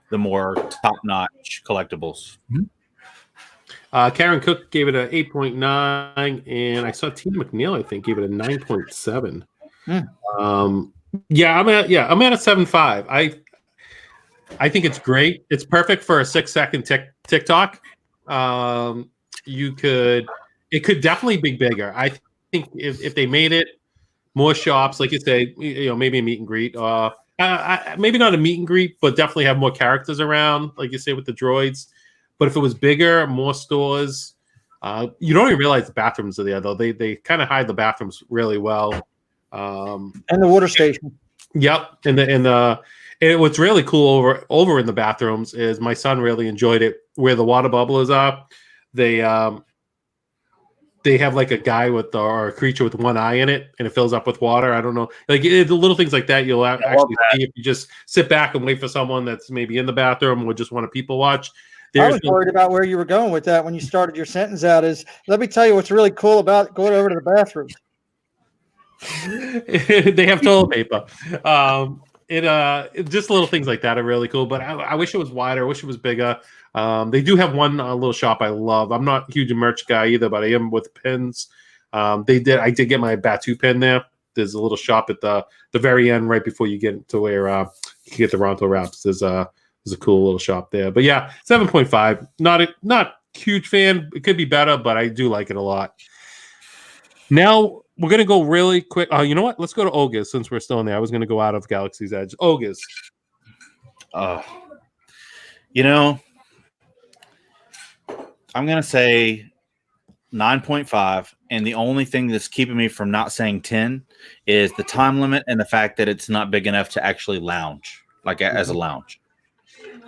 C: The more top-notch collectibles.
A: Karen Cook gave it an 8.9, and I saw Tina McNeil, I think, gave it a 9.7. I'm at a 7.5. I think it's great. It's perfect for a 6-second TikTok. It could definitely be bigger. I think if they made it more shops, like you say, maybe a meet and greet, maybe not a meet and greet, but definitely have more characters around, like you say, with the droids. But if it was bigger, more stores, you don't even realize the bathrooms are there, though. They kind of hide the bathrooms really well.
D: And the water station.
A: Yep. And what's really cool over in the bathrooms is my son really enjoyed it. Where the water bubblers are, they have like a guy or a creature with one eye in it, and it fills up with water. I don't know, like the little things like that you'll actually see if you just sit back and wait for someone that's maybe in the bathroom or just want to people watch.
D: I was worried about where you were going with that when you started your sentence out. Let me tell you what's really cool about going over to the bathroom.
A: They have toilet paper. Just little things like that are really cool. But I wish it was wider. I wish it was bigger. They do have one little shop I love. I'm not a huge merch guy either, but I am with pins. I did get my Batu pin there. There's a little shop at the very end, right before you get to where you can get the Ronto wraps. There's a cool little shop there. But yeah, 7.5. Not huge fan. It could be better, but I do like it a lot. Now we're gonna go really quick. You know what? Let's go to Oga's since we're still in there. I was gonna go out of Galaxy's Edge. Oga's.
C: I'm gonna say 9.5, and the only thing that's keeping me from not saying 10 is the time limit and the fact that it's not big enough to actually lounge, like as a lounge.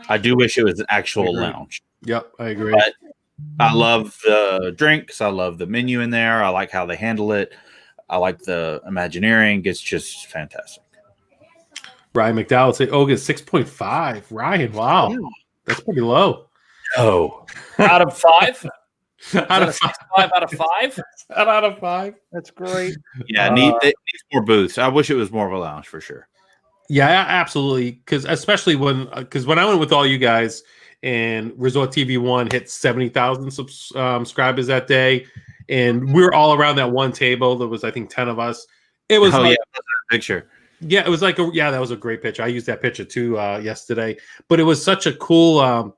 C: I do wish it was an actual lounge.
A: Yep, I agree.
C: But I love the drinks. I love the menu in there. I like how they handle it. I like the Imagineering. It's just fantastic.
A: Ryan McDowell say Oga's 6.5. Ryan, wow. That's pretty low.
C: Oh.
B: Out of 5?
A: Out of 5.
B: 5 out of 5?
A: Out of 5.
D: That's great.
C: Yeah, it needs more booths. I wish it was more of a lounge for sure.
A: Yeah, absolutely. Because especially when I went with all you guys and Resort TV 1 hit 70,000 subscribers that day, and we were all around that one table. There was, I think, 10 of us. It was
C: picture.
A: Yeah, it was like that was a great picture. I used that picture too yesterday. But it was such a cool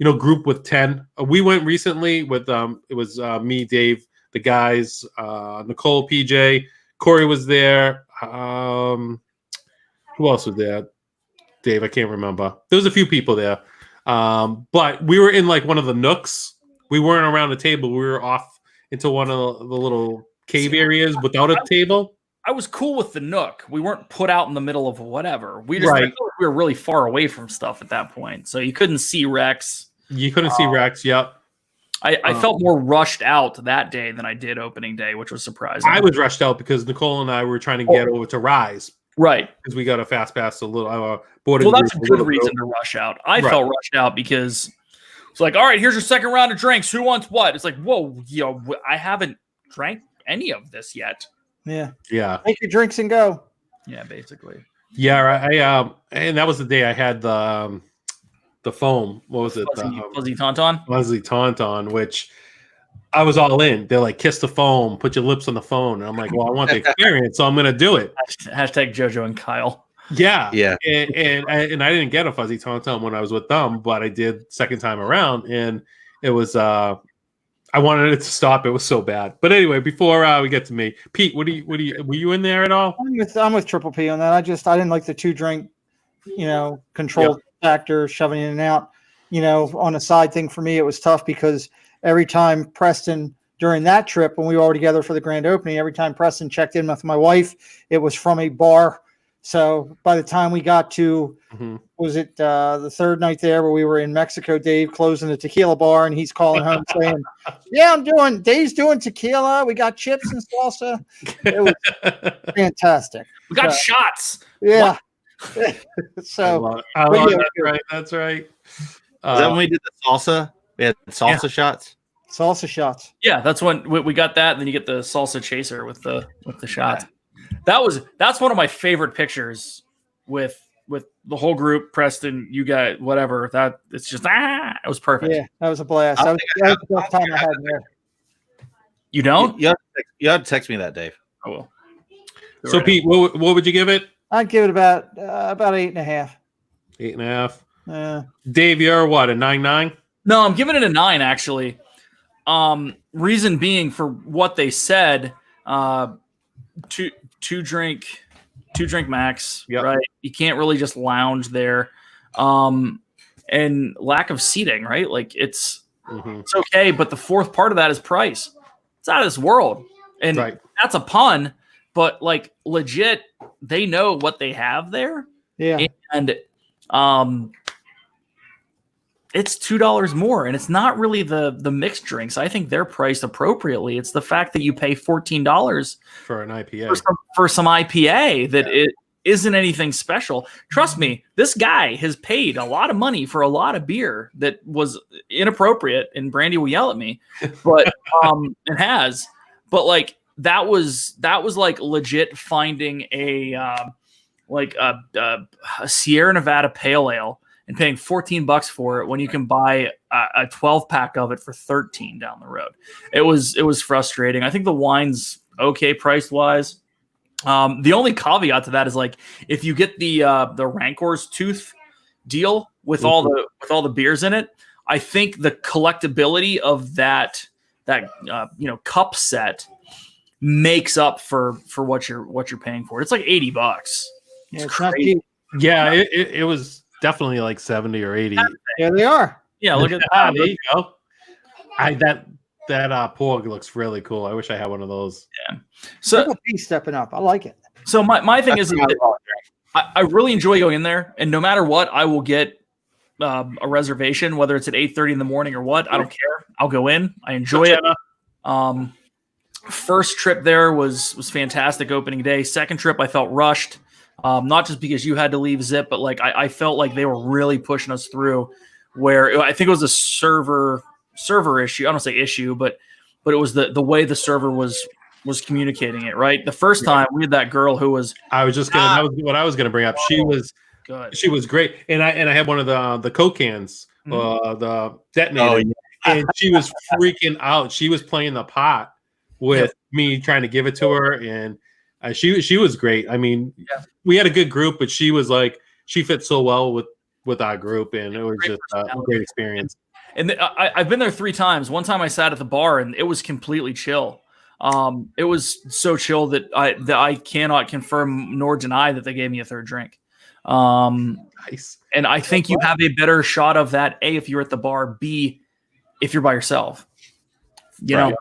A: group with 10. We went recently with it was me, Dave, the guys, Nicole, PJ, Corey was there. Who else was there? Dave, I can't remember. There was a few people there. But we were in like one of the nooks. We weren't around the table. We were off into one of the little cave areas without a table.
B: I was cool with the nook. We weren't put out in the middle of whatever. We we were really far away from stuff at that point. So you couldn't see Rex.
A: You couldn't see Rex, yep.
B: I felt more rushed out that day than I did opening day, which was surprising.
A: I was rushed out because Nicole and I were trying to get over to Rise.
B: Right.
A: Because we got a fast pass a little
B: well, that's a good reason to rush out. I felt rushed out because it's like, all right, here's your second round of drinks. Who wants what? It's like, whoa, I haven't drank any of this yet.
D: Yeah.
A: Yeah.
D: Take your drinks and go.
B: Yeah, basically.
A: Yeah, and that was the day I had the foam. What was it?
B: Fuzzy Tauntaun?
A: Fuzzy Tauntaun, which I was all in. They're like, kiss the phone, put your lips on the phone. And I'm like, well, I want the experience, so I'm going to do it.
B: Hashtag JoJo and Kyle.
A: Yeah.
C: Yeah.
A: And I didn't get a fuzzy tom-tom when I was with them, but I did second time around. And it was, I wanted it to stop. It was so bad. But anyway, before we get to me, Pete, were you in there at all?
D: I'm with Triple P on that. I didn't like the 2-drink, control factor, shoving in and out. On a side thing for me, it was tough because every time Preston during that trip, when we were all together for the grand opening, every time Preston checked in with my wife, it was from a bar. So by the time we got to, was it the third night there where we were in Mexico, Dave closing the tequila bar, and he's calling home saying, yeah, Dave's doing tequila. We got chips and salsa. It was fantastic.
B: We got shots.
D: Yeah. So
A: That's right.
C: Is that when we did the salsa? We had salsa shots.
D: Salsa shots.
B: Yeah, that's when we got that, and then you get the salsa chaser with the shots. That's one of my favorite pictures with the whole group, Preston, you guys, whatever. That it's just it was perfect.
D: Yeah, that was a blast. That was the best time I had there.
B: You don't?
C: You had to text me that, Dave.
B: Oh well.
A: So Pete, what would you give it?
D: I'd give it about 8.5.
A: 8.5. Dave, you're what, a 9.9?
B: No, I'm giving it a 9 actually. Reason being for what they said, two drink max, right? You can't really just lounge there. And lack of seating, right? Like it's okay, but the fourth part of that is price. It's out of this world. And that's a pun, but like legit, they know what they have there.
D: Yeah.
B: And it's $2 more, and it's not really the mixed drinks. I think they're priced appropriately. It's the fact that you pay $14
A: for an IPA
B: for some IPA that it isn't anything special. Trust me, this guy has paid a lot of money for a lot of beer that was inappropriate, and Brandy will yell at me, but it has. But like that was like legit finding a Sierra Nevada Pale Ale and paying $14 for it when you can buy a 12-pack of it for $13 down the road. It was frustrating. I think the wine's okay price-wise. The only caveat to that is like if you get the Rancor's Tooth deal with all the beers in it, I think the collectability of that cup set makes up for what you're paying for. It's like $80.
D: Yeah, it's not cheap.
A: Yeah, it was definitely like 70 or 80.
D: Yeah, they are.
B: Yeah, look at that.
A: There you go. That porg looks really cool. I wish I had one of those.
B: Yeah. So
D: Triple P stepping up. I like it.
B: So my thing is I really enjoy going in there, and no matter what, I will get a reservation, whether it's at 8:30 in the morning or what. I don't care. I'll go in. I enjoy it. First trip there was fantastic opening day. Second trip, I felt rushed. Not just because you had to leave Zip, but like I felt like they were really pushing us through where I think it was a server issue. I don't say issue, but it was the way the server was communicating it, right? The first time we had that girl who was
A: that was what I was gonna bring up. She was
B: good.
A: She was great. And I had one of the Coke cans, the detonator, and she was freaking out. She was playing the pot with me trying to give it to her, and she was great. I mean, we had a good group, but she was like she fit so well with our group, and it was just a great experience.
B: And I've been there 3 times. One time I sat at the bar, and it was completely chill. It was so chill that I cannot confirm nor deny that they gave me a third drink.
A: Nice.
B: And I think you have a better shot of that, A, if you're at the bar, B, if you're by yourself. You know,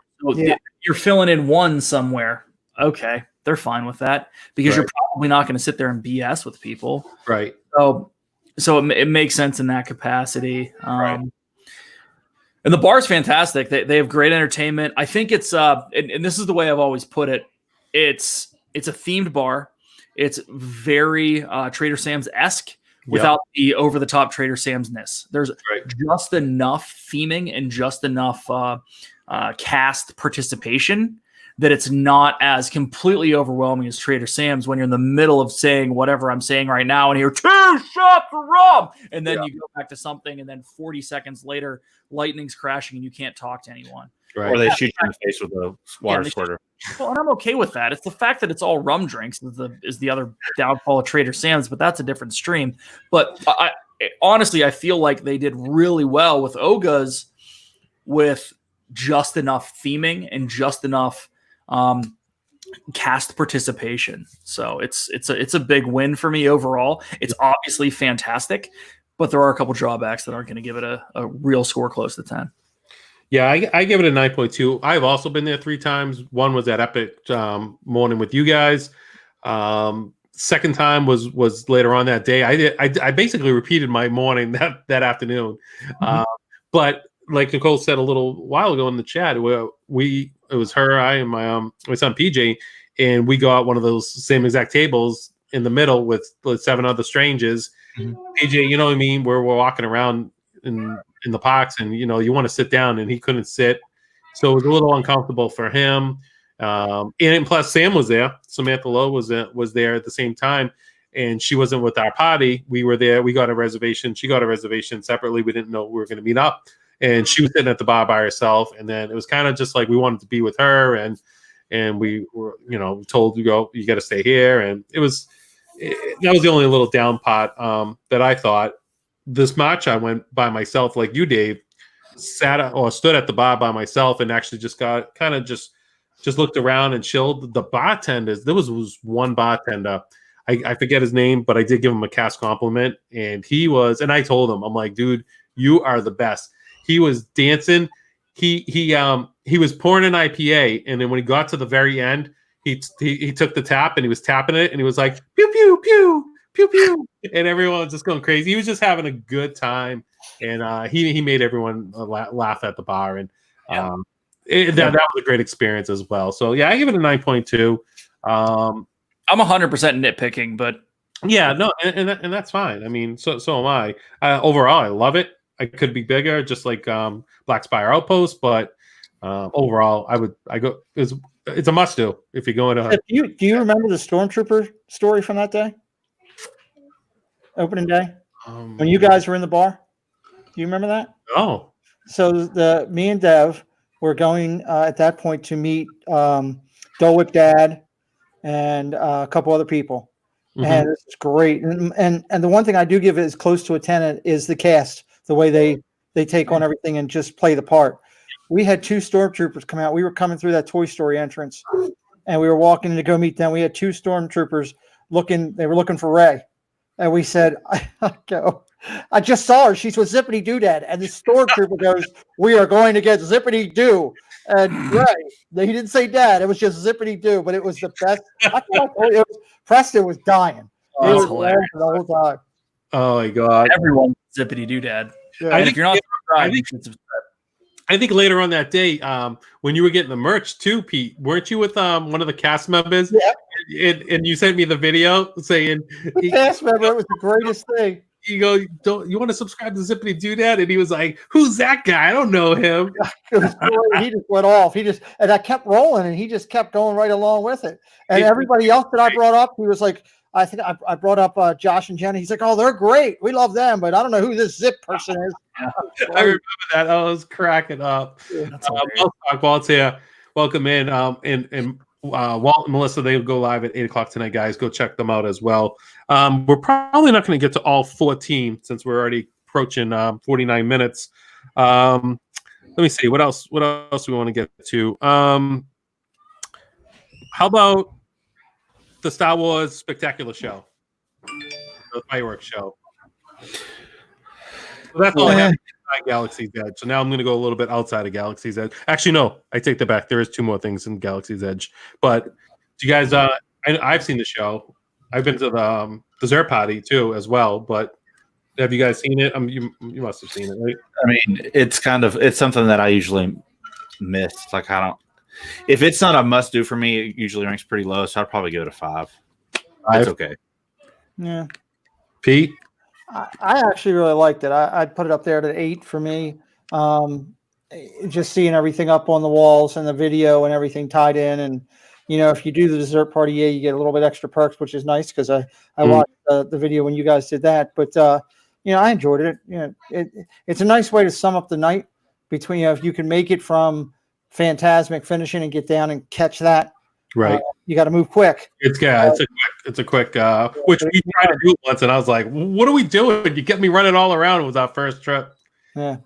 B: you're filling in one somewhere. Okay, they're fine with that because you're probably not going to sit there and BS with people.
A: Right.
B: So it makes sense in that capacity. And the bar's fantastic. They have great entertainment. I think it's and this is the way I've always put it. It's a themed bar. It's very Trader Sam's-esque without the over-the-top Trader Sam's-ness. There's just enough theming and just enough cast participation that it's not as completely overwhelming as Trader Sam's when you're in the middle of saying whatever I'm saying right now and you're 2 shots of rum. And then you go back to something. And then 40 seconds later, lightning's crashing and you can't talk to anyone.
C: Right. Or they shoot you in the face with a water squirter.
B: Well, and I'm okay with that. It's the fact that it's all rum drinks is the other downfall of Trader Sam's, but that's a different stream. But honestly, I feel like they did really well with Oga's with just enough theming and just enough cast participation. So it's a big win for me overall. It's obviously fantastic, but there are a couple drawbacks that aren't going to give it a real score close to 10.
A: Yeah, I give it a 9.2. I've also been there 3 times. One was at Epic morning with you guys. Second time was later on that day. I basically repeated my morning that afternoon. But like Nicole said a little while ago in the chat, it was her, I, and my son PJ, and we got one of those same exact tables in the middle with 7 other strangers. PJ, you know what I mean? We're walking around in the parks, and you want to sit down, and he couldn't sit, so it was a little uncomfortable for him. And plus, Sam was there. Samantha Lowe was there at the same time, and she wasn't with our party. We were there. We got a reservation. She got a rereservation separately. We didn't know we were going to meet up, and she was sitting at the bar by herself. And then it was kind of just like we wanted to be with her, and we were told you got to stay here, and that was the only little down pot that I thought. This match, I went by myself, like you, Dave, stood at the bar by myself, and actually just got kind of just looked around and chilled. The bartenders, there was one bartender, I forget his name, but I did give him a cast compliment, and and I told him, I'm like, dude, you are the best. He was dancing. He was pouring an IPA, and then when he got to the very end, he took the tap and he was tapping it, and he was like, pew pew pew. Pew pew, and everyone was just going crazy. He was just having a good time, and he made everyone laugh at the bar, and that was a great experience as well. So yeah, I give it a 9.2. I'm
B: 100% nitpicking, but
A: yeah, no, and that's fine. I mean, so am I. Overall, I love it. I could be bigger, just like Black Spire Outpost, but overall, it's a must do if you're going to.
D: Do you remember the Stormtrooper story from that day? Opening day, when you guys were in the bar, do you remember that?
A: Oh,
D: so me and Dev were going at that point to meet Dole Whip Dad and a couple other people, and it's great. And the one thing I do give it as close to a 10 is the cast, the way they take on everything and just play the part. We had 2 Stormtroopers come out. We were coming through that Toy Story entrance, and we were walking in to go meet them. We had 2 Stormtroopers They were looking for Rey. And we said, I just saw her. She's with Zippity Doodad. And the stormtrooper goes, we are going to get Zippity Doo. And he didn't say Dad. It was just Zippity Doo. But it was the best. Preston was dying. He was hilarious the whole time.
A: Oh, my God.
B: Everyone Zippity Doodad. Yeah. If you're not subscribed, you should subscribe.
A: I think later on that day, when you were getting the merch too, Pete, weren't you with one of the cast members?
D: Yeah.
A: And you sent me the video saying
D: the cast member, it was the greatest thing.
A: You go, you want to subscribe to Zippity Doodad? And he was like, who's that guy? I don't know him.
D: It was great. He just went off. And I kept rolling, and he just kept going right along with it. And everybody else that I brought up, he was like, I think I brought up Josh and Jenny. He's like, oh, they're great. We love them, but I don't know who this Zip person is.
A: I remember that. I was cracking up. Walt's here. Welcome in. And Walt and Melissa, they'll go live at 8 o'clock tonight, guys. Go check them out as well. We're probably not going to get to all 14 since we're already approaching 49 minutes. Let me see. What else do we want to get to? How about the Star Wars Spectacular Show? The fireworks show. So that's all I have inside Galaxy's Edge. So now I'm going to go a little bit outside of Galaxy's Edge. Actually, no, I take that back. There is 2 more things in Galaxy's Edge. But do you guys? I've seen the show. I've been to the dessert party too, as well. But have you guys seen it? You must have seen it, right?
C: I mean, it's something that I usually miss. Like if it's not a must do for me, it usually ranks pretty low. So I'd probably give it a 5. It's okay.
D: Yeah.
A: Pete?
D: I actually really liked it. I'd put it up there at an 8 for me. just seeing everything up on the walls and the video and everything tied in. And, if you do the dessert party, you get a little bit extra perks, which is nice because I watched the video when you guys did that. But, I enjoyed it. It's a nice way to sum up the night between, if you can make it from Phantasmic finishing and get down and catch that.
A: Right.
D: You got to move quick.
A: It's a quick, which we tried to do once, and I was like, "What are we doing? You get me running all around." It was our first trip.
D: Yeah.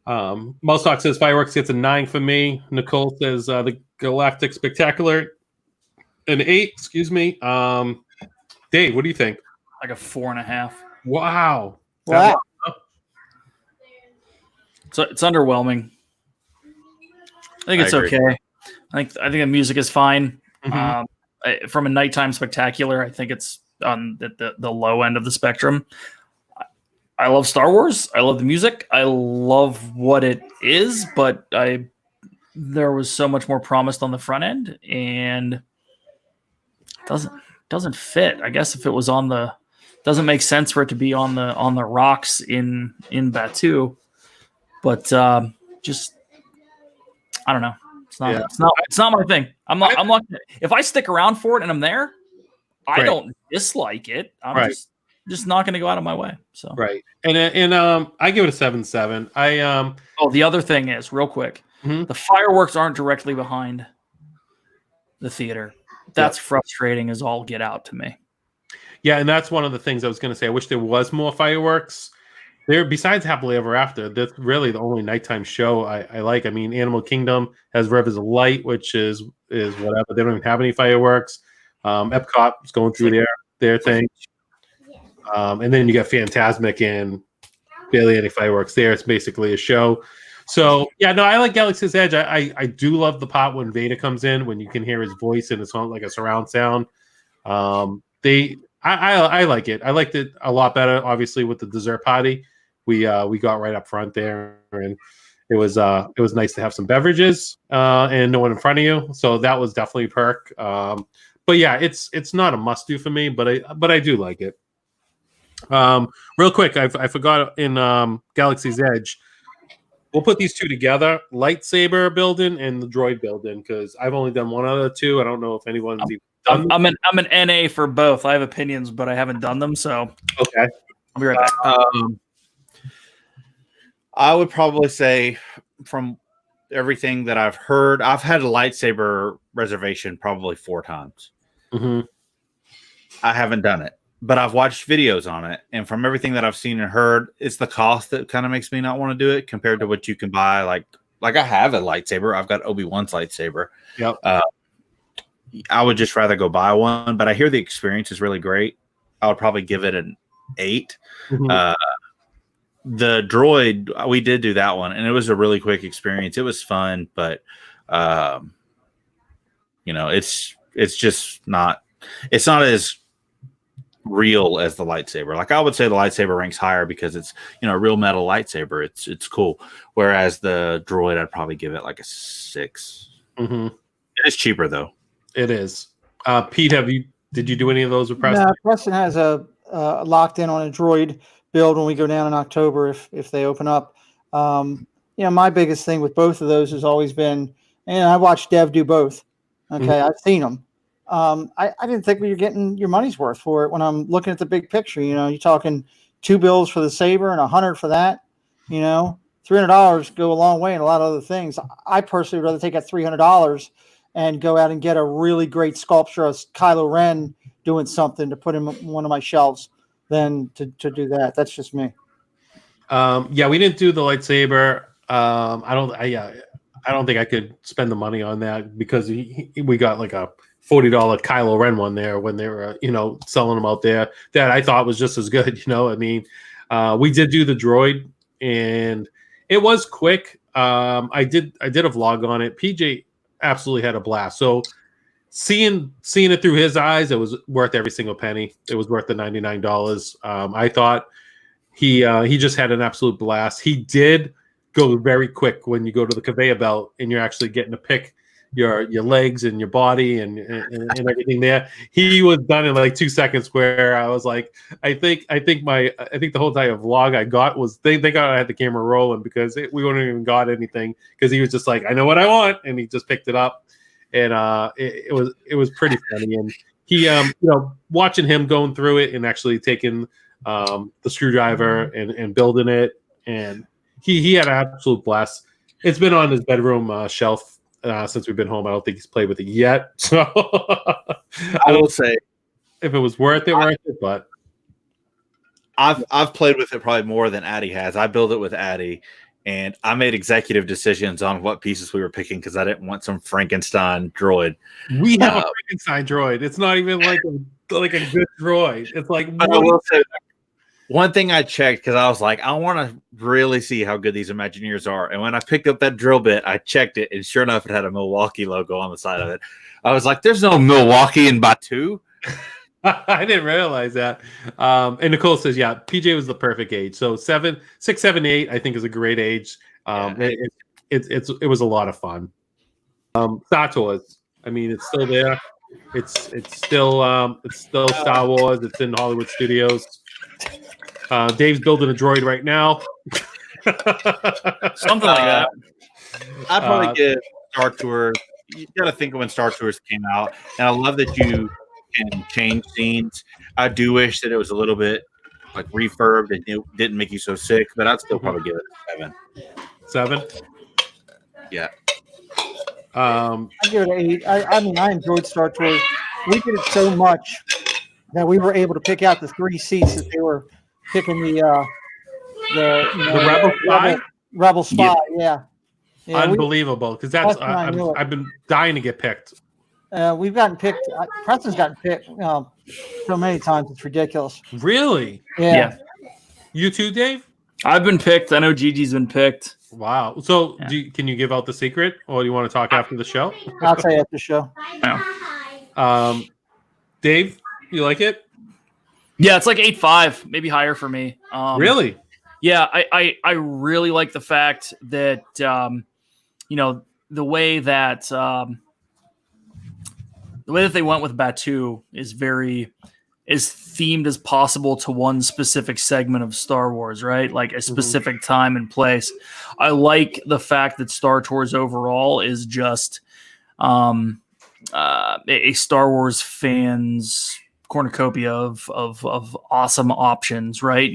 A: Mostock says fireworks gets a 9 for me. Nicole says the Galactic Spectacular an 8. Excuse me. Dave, what do you think?
B: Like a 4.5.
A: Wow.
D: Wow.
B: So it's underwhelming. I think it's okay. I think the music is fine.
A: Mm-hmm.
B: From a nighttime spectacular, I think it's on the low end of the spectrum. I love Star Wars. I love the music. I love what it is, but there was so much more promised on the front end, and it doesn't fit. I guess if it was doesn't make sense for it to be on the rocks in Batu, but just I don't know. It's not my thing. I'm not. If I stick around for it and I'm there, I don't dislike it. I'm just not going to go out of my way. So
A: right, and I give it a 7.7.
B: The other thing is real quick.
A: Mm-hmm.
B: The fireworks aren't directly behind the theater. That's frustrating as all get out to me.
A: Yeah, and that's one of the things I was going to say. I wish there was more fireworks. There, besides Happily Ever After, that's really the only nighttime show I like. I mean, Animal Kingdom has Rivers of Light, which is whatever. They don't even have any fireworks. Epcot is going through their thing. And then you got Phantasmic and barely any fireworks there. It's basically a show. So, yeah, no, I like Galaxy's Edge. I do love the part when Vader comes in, when you can hear his voice and it's on like a surround sound. I like it. I liked it a lot better, obviously, with the dessert party. We got right up front there, and it was nice to have some beverages and no one in front of you. So that was definitely a perk. But yeah, it's not a must do for me, but I do like it. Real quick, I forgot in Galaxy's Edge, we'll put these two together: lightsaber building and the droid building, because I've only done one out of the two. I don't know if anyone's even done them.
B: I'm an NA for both. I have opinions, but I haven't done them. So
A: okay,
B: I'll be right back.
C: I would probably say, from everything that I've heard, I've had a lightsaber reservation probably 4 times.
A: Mm-hmm. I
C: haven't done it, but I've watched videos on it, and from everything that I've seen and heard, it's the cost that kind of makes me not want to do it compared to what you can buy. Like I have a lightsaber. I've got Obi-Wan's lightsaber.
A: Yep.
C: I would just rather go buy one, but I hear the experience is really great. I would probably give it an 8. Mm-hmm. The droid, we did do that one, and it was a really quick experience. It was fun, but it's just not. It's not as real as the lightsaber. Like I would say, the lightsaber ranks higher because it's a real metal lightsaber. It's cool. Whereas the droid, I'd probably give it like a 6.
A: Mm-hmm.
C: It is cheaper though.
A: It is. Pete, did you do any of those with Preston?
D: No, Preston has a locked in on a droid build when we go down in October if they open up. My biggest thing with both of those has always been, and I watched Dev do both. Okay, mm-hmm. I've seen them. I didn't think you're getting your money's worth for it when I'm looking at the big picture. You're talking 2 bills for the saber and 100 for that. $300 go a long way in a lot of other things. I personally would rather take that $300 and go out and get a really great sculpture of Kylo Ren doing something to put in one of my shelves than to do that. That's just me.
A: Yeah, we didn't do the lightsaber. I don't think I could spend the money on that because we got like a $40 Kylo Ren one there when they were selling them out there that I thought was just as good. We did do the droid and it was quick. I did a vlog on it. PJ absolutely had a blast. So seeing it through his eyes, it was worth every single penny. It was worth the $99. I thought he just had an absolute blast. He did go very quick when you go to the conveyor belt and you're actually getting to pick your legs and your body and everything there. He was done in like 2 seconds. Where I was like, I think the whole entire vlog I got was they got I had the camera rolling because we wouldn't even got anything because he was just like, I know what I want, and he just picked it up, and it was pretty funny. And he watching him going through it and actually taking the screwdriver and building it, and he had an absolute blast. It's been on his bedroom shelf since we've been home. I don't think he's played with it yet. So
C: I will say,
A: if it was worth it, but
C: I've played with it probably more than Addie has. I built it with Addie, and I made executive decisions on what pieces we were picking because I didn't want some Frankenstein droid.
A: We have a Frankenstein droid. It's not even like a good droid. It's like
C: I will say one thing I checked because I was like, I want to really see how good these Imagineers are. And when I picked up that drill bit, I checked it, and sure enough, it had a Milwaukee logo on the side of it. I was like, "There's no Milwaukee in Batu."
A: I didn't realize that. And Nicole says, "Yeah, PJ was the perfect age. So 6, 7, 8, I think is a great age. It was a lot of fun. Star Tours. I mean, it's still there. It's still Star Wars. It's in Hollywood Studios. Dave's building a droid right now.
B: Something like that.
C: I'd probably give Star Tours. You got to think of when Star Tours came out, and I love that you can change scenes. I do wish that it was a little bit like refurbed and it didn't make you so sick, but I'd still probably give it a 7.
A: 7.
C: Yeah.
D: I give it an 8. I mean, I enjoyed Star Tours. We did it so much that we were able to pick out the 3 seats that they were picking the
A: Rebel Spy.
D: Rebel Spy, yeah.
A: Unbelievable, because that's I've been dying to get picked.
D: We've gotten picked. Preston's gotten picked so many times it's ridiculous.
A: Really?
D: Yeah.
A: You too, Dave?
B: I've been picked. I know Gigi's been picked.
A: Wow. So can you give out the secret, or do you want to talk after the show?
D: I'll say after the show.
B: No.
A: Dave, you like it?
B: Yeah, it's like 8.5, maybe higher for me.
A: Really?
B: Yeah, I really like the fact that the way that they went with Batu is very as themed as possible to one specific segment of Star Wars, right? Like a specific time and place. I like the fact that Star Tours overall is just a Star Wars fans cornucopia of awesome options, right?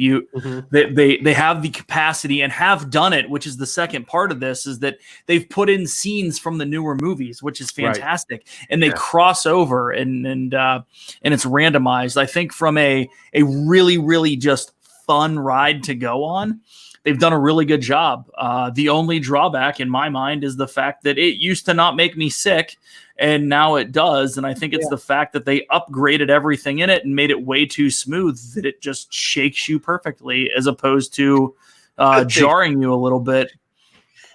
B: They have the capacity and have done it, which is the second part of this, is that they've put in scenes from the newer movies, which is fantastic, and they cross over and it's randomized. I think from a really, really just fun ride to go on, they've done a really good job. The only drawback in my mind is the fact that it used to not make me sick, and now it does. And I think it's the fact that they upgraded everything in it and made it way too smooth that it just shakes you perfectly, as opposed to jarring you a little bit.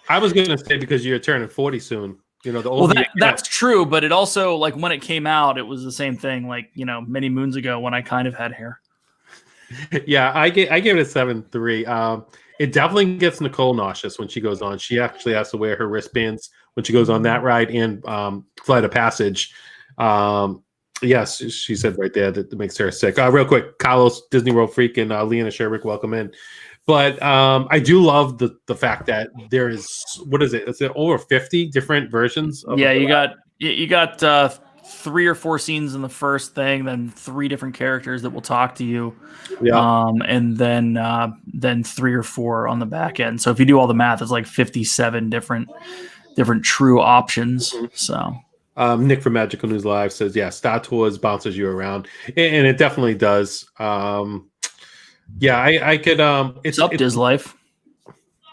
A: I was going to say because you're turning 40 soon. The older
B: that's true, but it also, like, when it came out, it was the same thing, like, many moons ago when I kind of had hair.
A: Yeah, I gave it a 7.3. It definitely gets Nicole nauseous when she goes on. She actually has to wear her wristbands when she goes on that ride and Flight of Passage. Yes, she said right there that makes her sick. Real quick, Carlos, Disney World Freak, and Leanna Sherrick, welcome in. But I do love the fact that there is, what is it? Is it over 50 different versions?
B: You got 3 or 4 scenes in the first thing, then 3 different characters that will talk to you, and then 3 or 4 on the back end. So if you do all the math, it's like 57 different true options. So
A: Nick from Magical News Live says, yeah, Star Tours bounces you around, and it definitely does. I could it's up
B: Diz Life.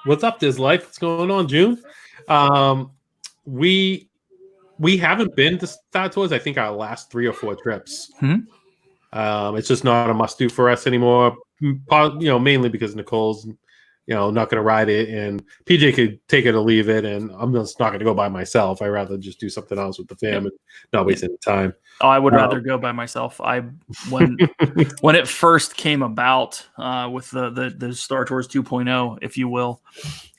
A: What's up, Diz Life? What's going on, June? We haven't been to Star Tours. I think our last 3 or 4 trips. It's just not a must do for us anymore. Mainly because Nicole's, not going to ride it, and PJ could take it or leave it, and I'm just not going to go by myself. I'd rather just do something else with the fam and not waste any time.
B: Oh, I would rather go by myself. When it first came about with the Star Tours 2.0, if you will,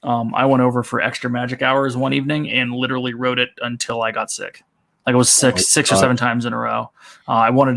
B: I went over for extra magic hours one evening and literally rode it until I got sick. Like it was six or seven times in a row. All I wanted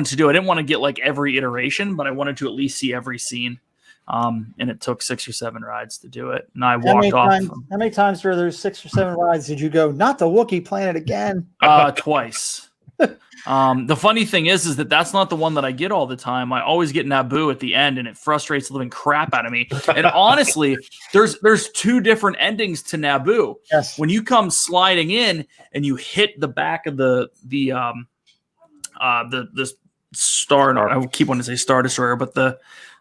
B: to do, I didn't want to get like every iteration, but I wanted to at least see every scene. And it took 6 or 7 rides to do it. And I walked off.
D: How many times through those 6 or 7 rides did you go, not the Wookiee planet again?
B: Twice. The funny thing is that that's not the one that I get all the time. I always get Naboo at the end, and it frustrates the living crap out of me. And honestly, there's 2 different endings to Naboo.
D: Yes.
B: When you come sliding in and you hit the back of the star, I keep wanting to say Star Destroyer, but the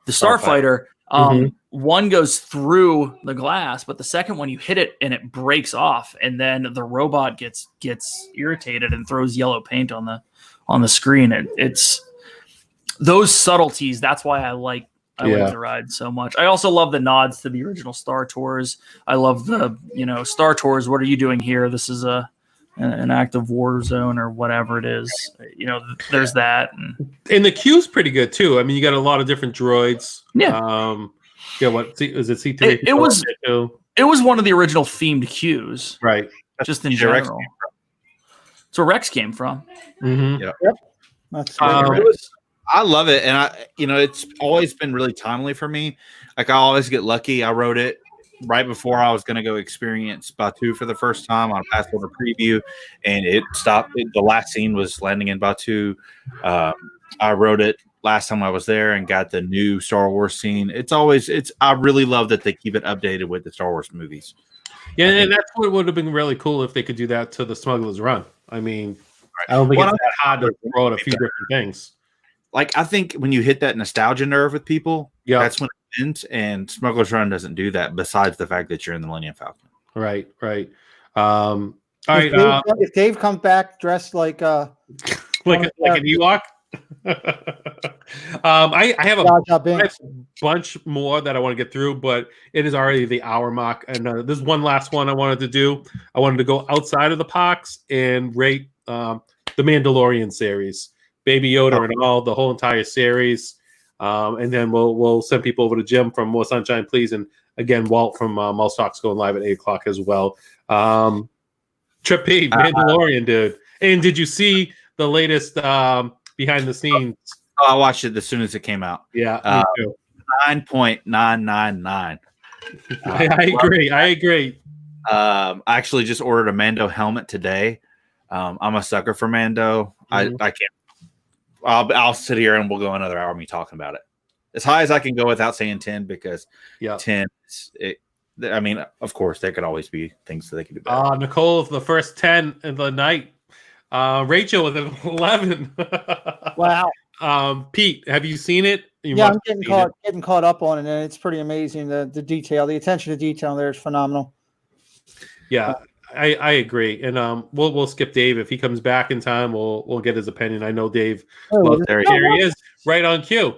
B: Starfighter. One goes through the glass, but the second one you hit it and it breaks off, and then the robot gets irritated and throws yellow paint on the screen. It's those subtleties. That's why I like the ride so much. I also love the nods to the original Star Tours. I love the Star Tours. What are you doing here? This is an active war zone or whatever it is. There's that.
A: And the queue's pretty good too. I mean, you got a lot of different droids.
B: Yeah.
A: What is it? C3?
B: It was one of the original themed queues,
A: right?
B: Just in general. That's where Rex came from.
A: Mm-hmm.
D: Yep. That's
C: I love it, and it's always been really timely for me. Like I always get lucky. I wrote it right before I was going to go experience Batuu for the first time on a passport preview, and it stopped. The last scene was landing in Batuu. I wrote it last time I was there and got the new Star Wars scene. I really love that they keep it updated with the Star Wars movies.
A: Yeah, and that's what would have been really cool if they could do that to the Smuggler's Run. I mean, I don't think it's that hard to throw out a few different things.
C: Like I think when you hit that nostalgia nerve with people, that's when it ends. And Smuggler's Run doesn't do that. Besides the fact that you're in the Millennium Falcon,
A: right. All right.
D: If Dave comes back dressed like an
A: Ewok. I have a bunch more that I want to get through, but it is already the hour mark. And there's one last one I wanted to do. I wanted to go outside of the parks and rate the Mandalorian series, Baby Yoda and all, the whole entire series. And then we'll send people over to Jim from More Sunshine Please, and again Walt from Mouse Talks going live at 8:00 as well. Trip P, Mandalorian, dude. And did you see the latest behind the scenes?
C: I watched it as soon as it came out.
A: Yeah,
C: 9.999.
A: I agree.
C: I actually just ordered a Mando helmet today. I'm a sucker for Mando. I can't. I'll sit here and we'll go another hour me talking about it. As high as I can go without saying 10, because 10. I mean, of course, there could always be things that they could do better.
A: Nicole, the first 10 in the night. Rachel with an 11.
D: Wow.
A: Pete, have you seen it?
D: I'm getting caught up on it, and it's pretty amazing. The detail, the attention to detail there is phenomenal.
A: Yeah, I agree. And we'll skip Dave. If he comes back in time, we'll get his opinion. I know Dave. There he is, right on cue.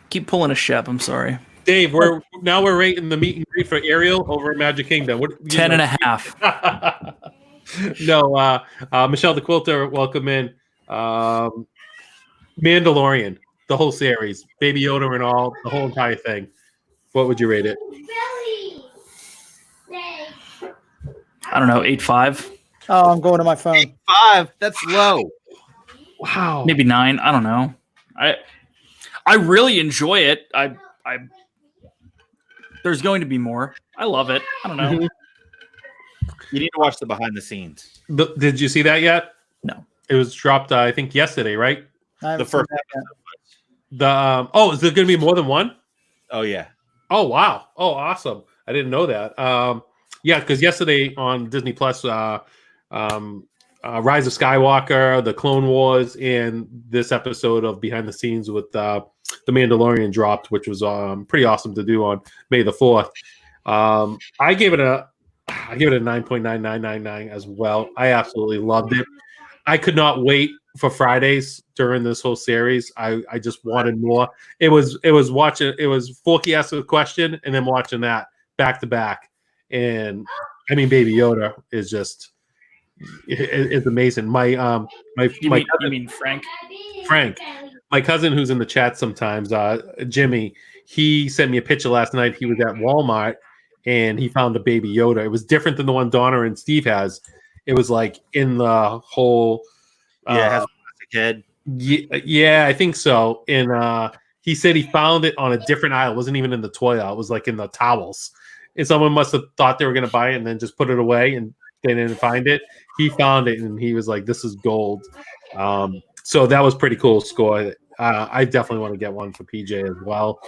B: Keep pulling a Shep. I'm sorry.
A: Dave, we're rating the meet and greet for Ariel over at Magic Kingdom.
B: 10.5.
A: No, Michelle the Quilter, welcome in. Mandalorian, the whole series, Baby Yoda and all, the whole entire thing. What would you rate it?
B: I don't know, 8.5.
D: Oh, I'm going to my phone.
C: 8.5. That's low.
A: Wow.
B: Maybe 9. I don't know. I really enjoy it. There's going to be more. I love it. I don't know.
A: Mm-hmm.
C: You need to watch the behind the scenes.
A: Did you see that yet?
B: No.
A: It was dropped, I think, yesterday, right?
C: The first.
A: Is there going to be more than one?
C: Oh yeah.
A: Oh wow. Oh awesome. I didn't know that. Yeah, because yesterday on Disney Plus, Rise of Skywalker, the Clone Wars, and this episode of Behind the Scenes with the Mandalorian dropped, which was pretty awesome to do on May the 4th. I gave it a 9.9999 as well. I absolutely loved it. I could not wait for Fridays during this whole series. I just wanted more. It was Forky asked a question and then watching that back to back. And I mean, Baby Yoda is just it's amazing. You
B: mean Frank?
A: Frank, my cousin who's in the chat sometimes, Jimmy, he sent me a picture last night. He was at Walmart and he found a Baby Yoda. It was different than the one Donna and Steve has. It was like in the whole
C: it has a plastic head.
A: Yeah, I think so. And he said he found it on a different aisle. It wasn't even in the toy aisle. It was like in the towels. And someone must have thought they were going to buy it and then just put it away and they didn't find it. He found it and he was like, "This is gold." So that was pretty cool score. I definitely want to get one for PJ as well.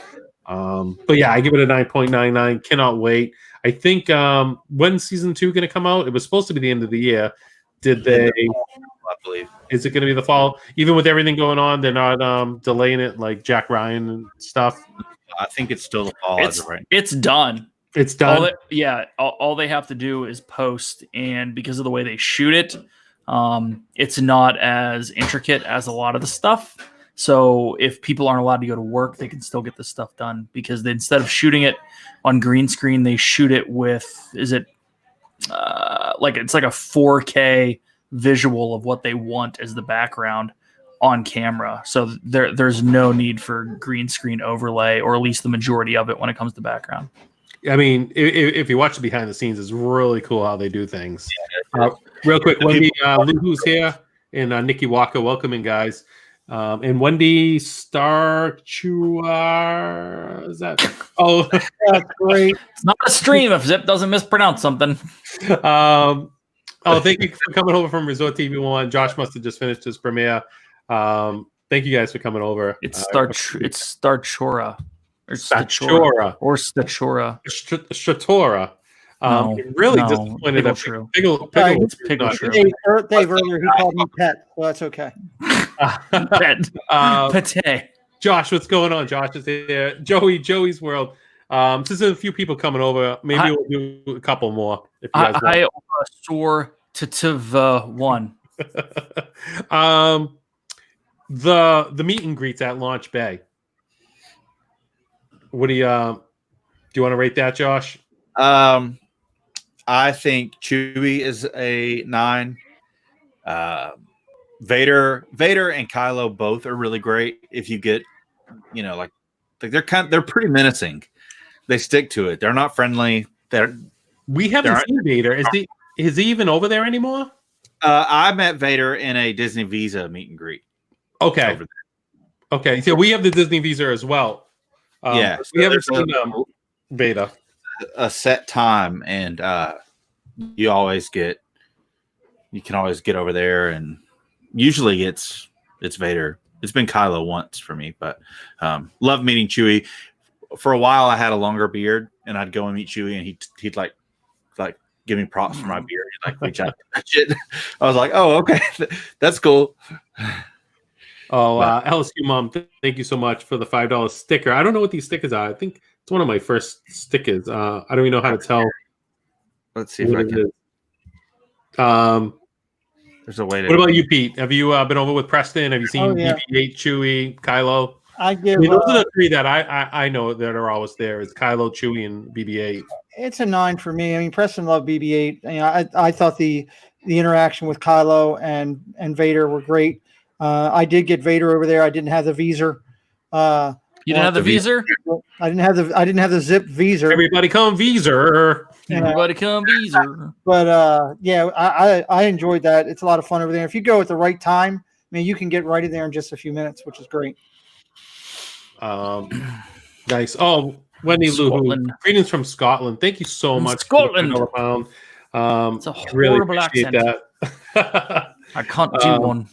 A: But yeah, I give it a 9.99. Cannot wait. I think when season 2 going to come out? It was supposed to be the end of the year. Did they?
C: I believe.
A: Is it going to be the fall? Even with everything going on, they're not delaying it like Jack Ryan and stuff.
C: I think it's still the fall.
B: It's done.
A: It's done.
B: All they have to do is post, and because of the way they shoot it, it's not as intricate as a lot of the stuff. So if people aren't allowed to go to work, they can still get this stuff done because instead of shooting it on green screen, they shoot it with it's like a 4K visual of what they want as the background on camera. So there's no need for green screen overlay, or at least the majority of it when it comes to background.
A: I mean, if you watch the behind the scenes, it's really cool how they do things. Real quick, Wendy Luhu's here, and Nikki Walker, welcome in, guys. And Wendy Starchua, is that? Oh,
D: That's great.
B: It's not a stream if Zip doesn't mispronounce something.
A: Thank you for coming over from Resort TV 1. Josh must have just finished his premiere. Thank you guys for coming over.
B: It's Starchora. Or
A: Stachora.
B: Or Stachora.
A: Stratora. Really disappointed that Piggle
D: Dave earlier, he called me Pet, so that's okay.
B: Pate.
A: Josh, what's going on? Josh is here. Joey's World. Since there's a few people coming over, maybe we'll do a couple more. If you guys
B: I soar to one.
A: The meet and greets at Launch Bay. What do you want to rate that, Josh?
C: I think Chewie is a 9. Vader and Kylo both are really great. If you get, like they're pretty menacing. They stick to it. They're not friendly.
A: We haven't seen Vader. Is he even over there anymore?
C: I met Vader in a Disney Visa meet and greet.
A: Okay. Okay. So we have the Disney Visa as well.
C: So
A: we haven't seen Vader.
C: A set time, and you can always get over there, and usually it's Vader. It's been Kylo once for me, but love meeting Chewie. For a while, I had a longer beard, and I'd go and meet Chewie, and he'd like give me props for my beard. He'd like reach out to touch it. I was like, oh, okay, that's cool.
A: Oh, LSU Mom, thank you so much for the $5 sticker. I don't know what these stickers are. I think it's one of my first stickers. I don't even know how to tell.
C: Let's see if I can. There's a way to.
A: What about you, Pete? Have you been over with Preston? Have you seen BB-8, Chewie, Kylo?
D: Those
A: are the three that I know that are always there. It's Kylo, Chewie, and BB-8.
D: It's a 9 for me. I mean, Preston loved BB-8. I thought the interaction with Kylo and Vader were great. I did get Vader over there. I didn't have the visor.
B: You didn't have the visor?
D: I didn't have the zip visor.
A: Everybody come visor.
B: Everybody come visor.
D: But I enjoyed that. It's a lot of fun over there. If you go at the right time, I mean, you can get right in there in just a few minutes, which is great.
A: Nice. Oh, Wendy Lou, greetings from Scotland. Thank you so much.
B: Scotland.
A: It's a horrible accent. That.
B: I can't do one.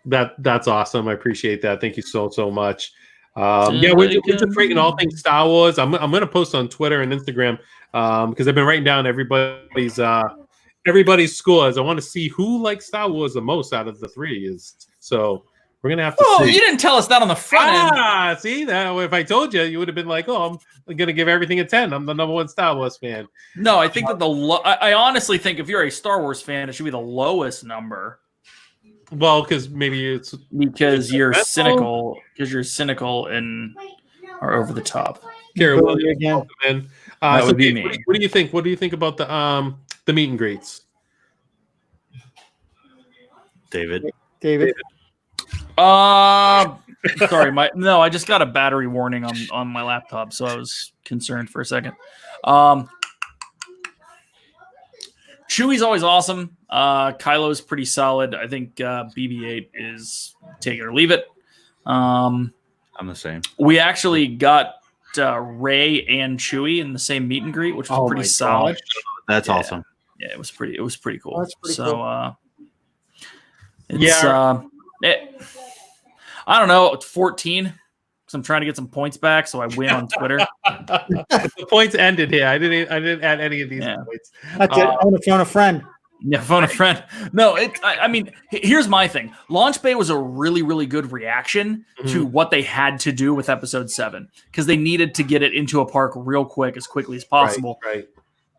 A: That's awesome. I appreciate that. Thank you so much. We're just rating all things Star Wars. I'm going to post on Twitter and Instagram because I've been writing down everybody's scores. I want to see who likes Star Wars the most out of the three. So we're gonna have to.
B: Oh, you didn't tell us that on the front end.
A: See that? If I told you, you would have been like, "Oh, I'm gonna give everything a 10. I'm the #1 Star Wars fan."
B: No, I think that I honestly think if you're a Star Wars fan, it should be the lowest number.
A: Well, because maybe it's
B: because you're
A: That's
B: cynical. Because you're cynical and are over the top.
A: Kara
D: Billy
A: Williams.
D: again.
A: Welcome in.
B: That would be
A: Dave,
B: me.
A: What do you think? What do you think about the meet and greets?
C: David.
D: David.
B: Sorry, I just got a battery warning on my laptop, so I was concerned for a second. Chewie's always awesome. Kylo's pretty solid. I think BB-8 is take it or leave it.
C: I'm the same.
B: We actually got Ray and Chewie in the same meet and greet, which was pretty solid.
C: That's awesome.
B: Yeah, it was pretty cool.
D: That's pretty
B: cool.
A: Yeah.
B: I don't know, 14 because I'm trying to get some points back so I win on Twitter.
A: The points ended here. I didn't add any of these points.
D: That's it. I want to phone a friend.
B: Yeah, phone a friend. No, I mean, here's my thing. Launch Bay was a really, really good reaction to what they had to do with episode 7 because they needed to get it into a park real quick as quickly as possible.
A: Right.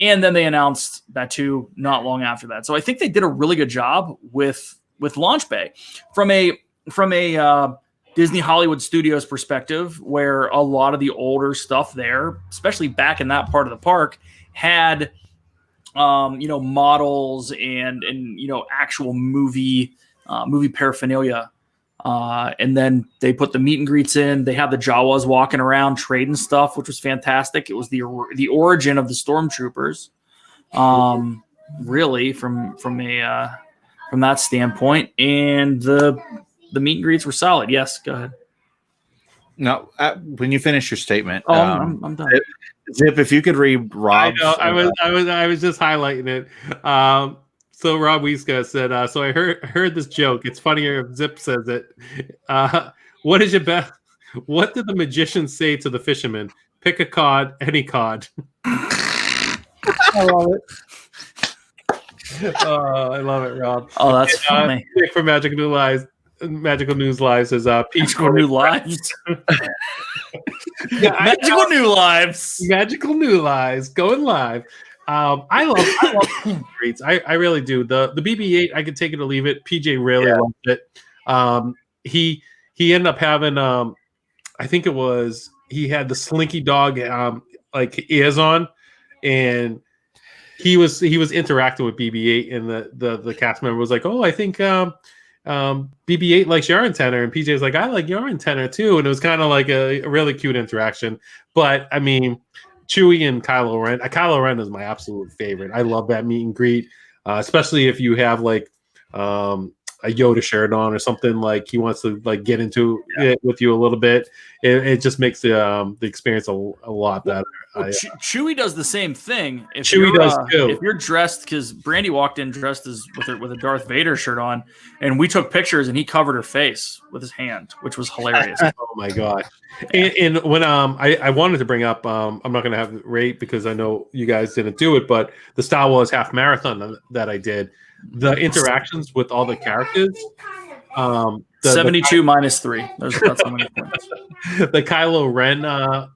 B: And then they announced that too not long after that. So I think they did a really good job with Launch Bay from a Disney Hollywood Studios perspective, where a lot of the older stuff there, especially back in that part of the park, had models and actual movie paraphernalia. And then they put the meet and greets in. They had the Jawas walking around trading stuff, which was fantastic. It was the origin of the Stormtroopers, really from that standpoint. And the meet and greets were solid. Yes, go ahead.
C: No, when you finish your statement,
B: I'm done.
C: Zip, if you could read Rob's.
A: I was just highlighting it. So Rob Wieska said, so I heard this joke. It's funnier if Zip says it. What is your best? What did the magician say to the fisherman? Pick a cod, any cod.
D: I love it.
A: Oh, I love it, Rob.
B: Oh, that's funny.
A: Nick from Magical News Live says,
B: Magical New Lives. Magical New Lives.
A: Magical New Lives going live. I love greets. I really do. The BB-8, I could take it or leave it. PJ really loved it. He ended up having I think it was he had the Slinky Dog like ears on, and he was interacting with BB-8, and the cast member was like, "Oh, I think BB-8 likes your antenna," and PJ was like, "I like your antenna too," and it was kind of like a really cute interaction. But I mean, Chewie and Kylo Ren. Kylo Ren is my absolute favorite. I love that meet and greet, especially if you have like a Yoda shirt on or something, like he wants to like get into it with you a little bit. It just makes the experience a lot better.
B: Chewie does the same thing.
A: Chewie does too.
B: If you're dressed, because Brandy walked in dressed with a Darth Vader shirt on, and we took pictures, and he covered her face with his hand, which was hilarious.
A: Oh my god! And when I wanted to bring up, I'm not going to have it rate because I know you guys didn't do it, but the Star Wars half marathon that I did, the interactions with all the characters.
B: 72 minus 3. That's how many points.
A: The Kylo Ren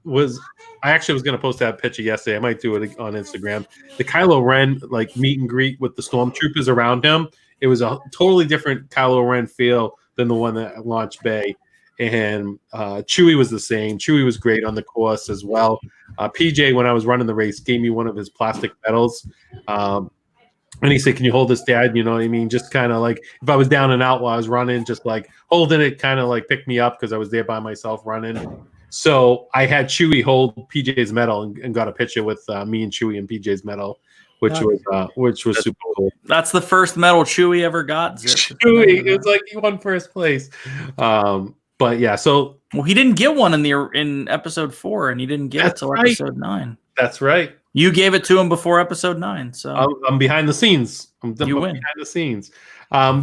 A: was. I actually was going to post that picture yesterday. I might do it on Instagram. The Kylo Ren like meet and greet with the stormtroopers around him. It was a totally different Kylo Ren feel than the one at Launch Bay. And Chewie was the same. Chewie was great on the course as well. PJ, when I was running the race, gave me one of his plastic medals. And he said, "Can you hold this, Dad?" You know what I mean? Just kind of like if I was down and out while I was running, just like holding it, kind of like pick me up because I was there by myself running. So I had Chewie hold PJ's medal and got a picture with me and Chewie and PJ's medal, which was super cool.
B: That's the first medal Chewie ever got. Zip.
A: Chewie, it's like he won first place. But yeah, so
B: he didn't get one in episode 4, and he didn't get it till episode 9.
A: That's right.
B: You gave it to him before episode 9, so
A: I'm behind the scenes. I'm
B: win.
A: Behind the scenes.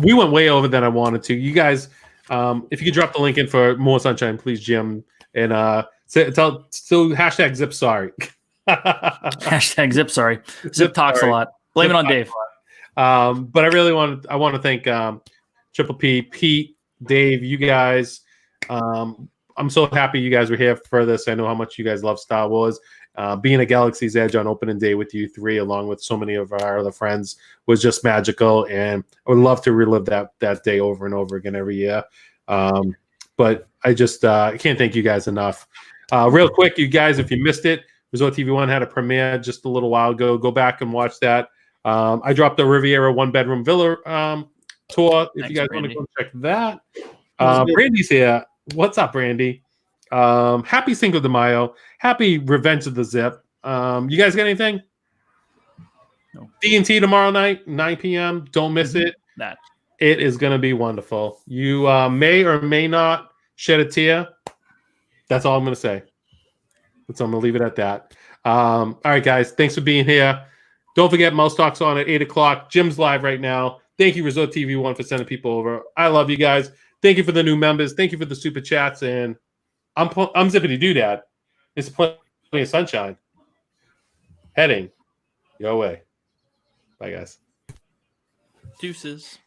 A: We went way over than I wanted to. You guys, if you could drop the link in for more sunshine, please, Jim. And hashtag Zip sorry.
B: Hashtag Zip sorry. Zip talks a lot. Blame it on Dave.
A: But I want to thank Triple P, Pete, Dave, you guys. I'm so happy you guys were here for this. I know how much you guys love Star Wars. Being at Galaxy's Edge on opening day with you three, along with so many of our other friends, was just magical, and I would love to relive that day over and over again every year. But I just can't thank you guys enough. Real quick, you guys, if you missed it, Resort TV One had a premiere just a little while ago. Go back and watch that. I dropped the Riviera one-bedroom villa tour. If you guys want to go check that. Brandy's here. What's up, Brandy? Happy Cinco de Mayo. Happy Revenge of the Zip. You guys got anything?
B: No.
A: D&T tomorrow night, 9 p.m. Don't miss it.
B: That.
A: It is going to be wonderful. You may or may not shed a tear. That's all I'm going to say. So I'm going to leave it at that. All right, guys. Thanks for being here. Don't forget, Mouse Talk's on at 8 o'clock. Jim's live right now. Thank you, Resort TV One, for sending people over. I love you guys. Thank you for the new members. Thank you for the super chats. And I'm Zippity Doodad. It's plenty of sunshine. Heading your way. Bye, guys.
B: Deuces.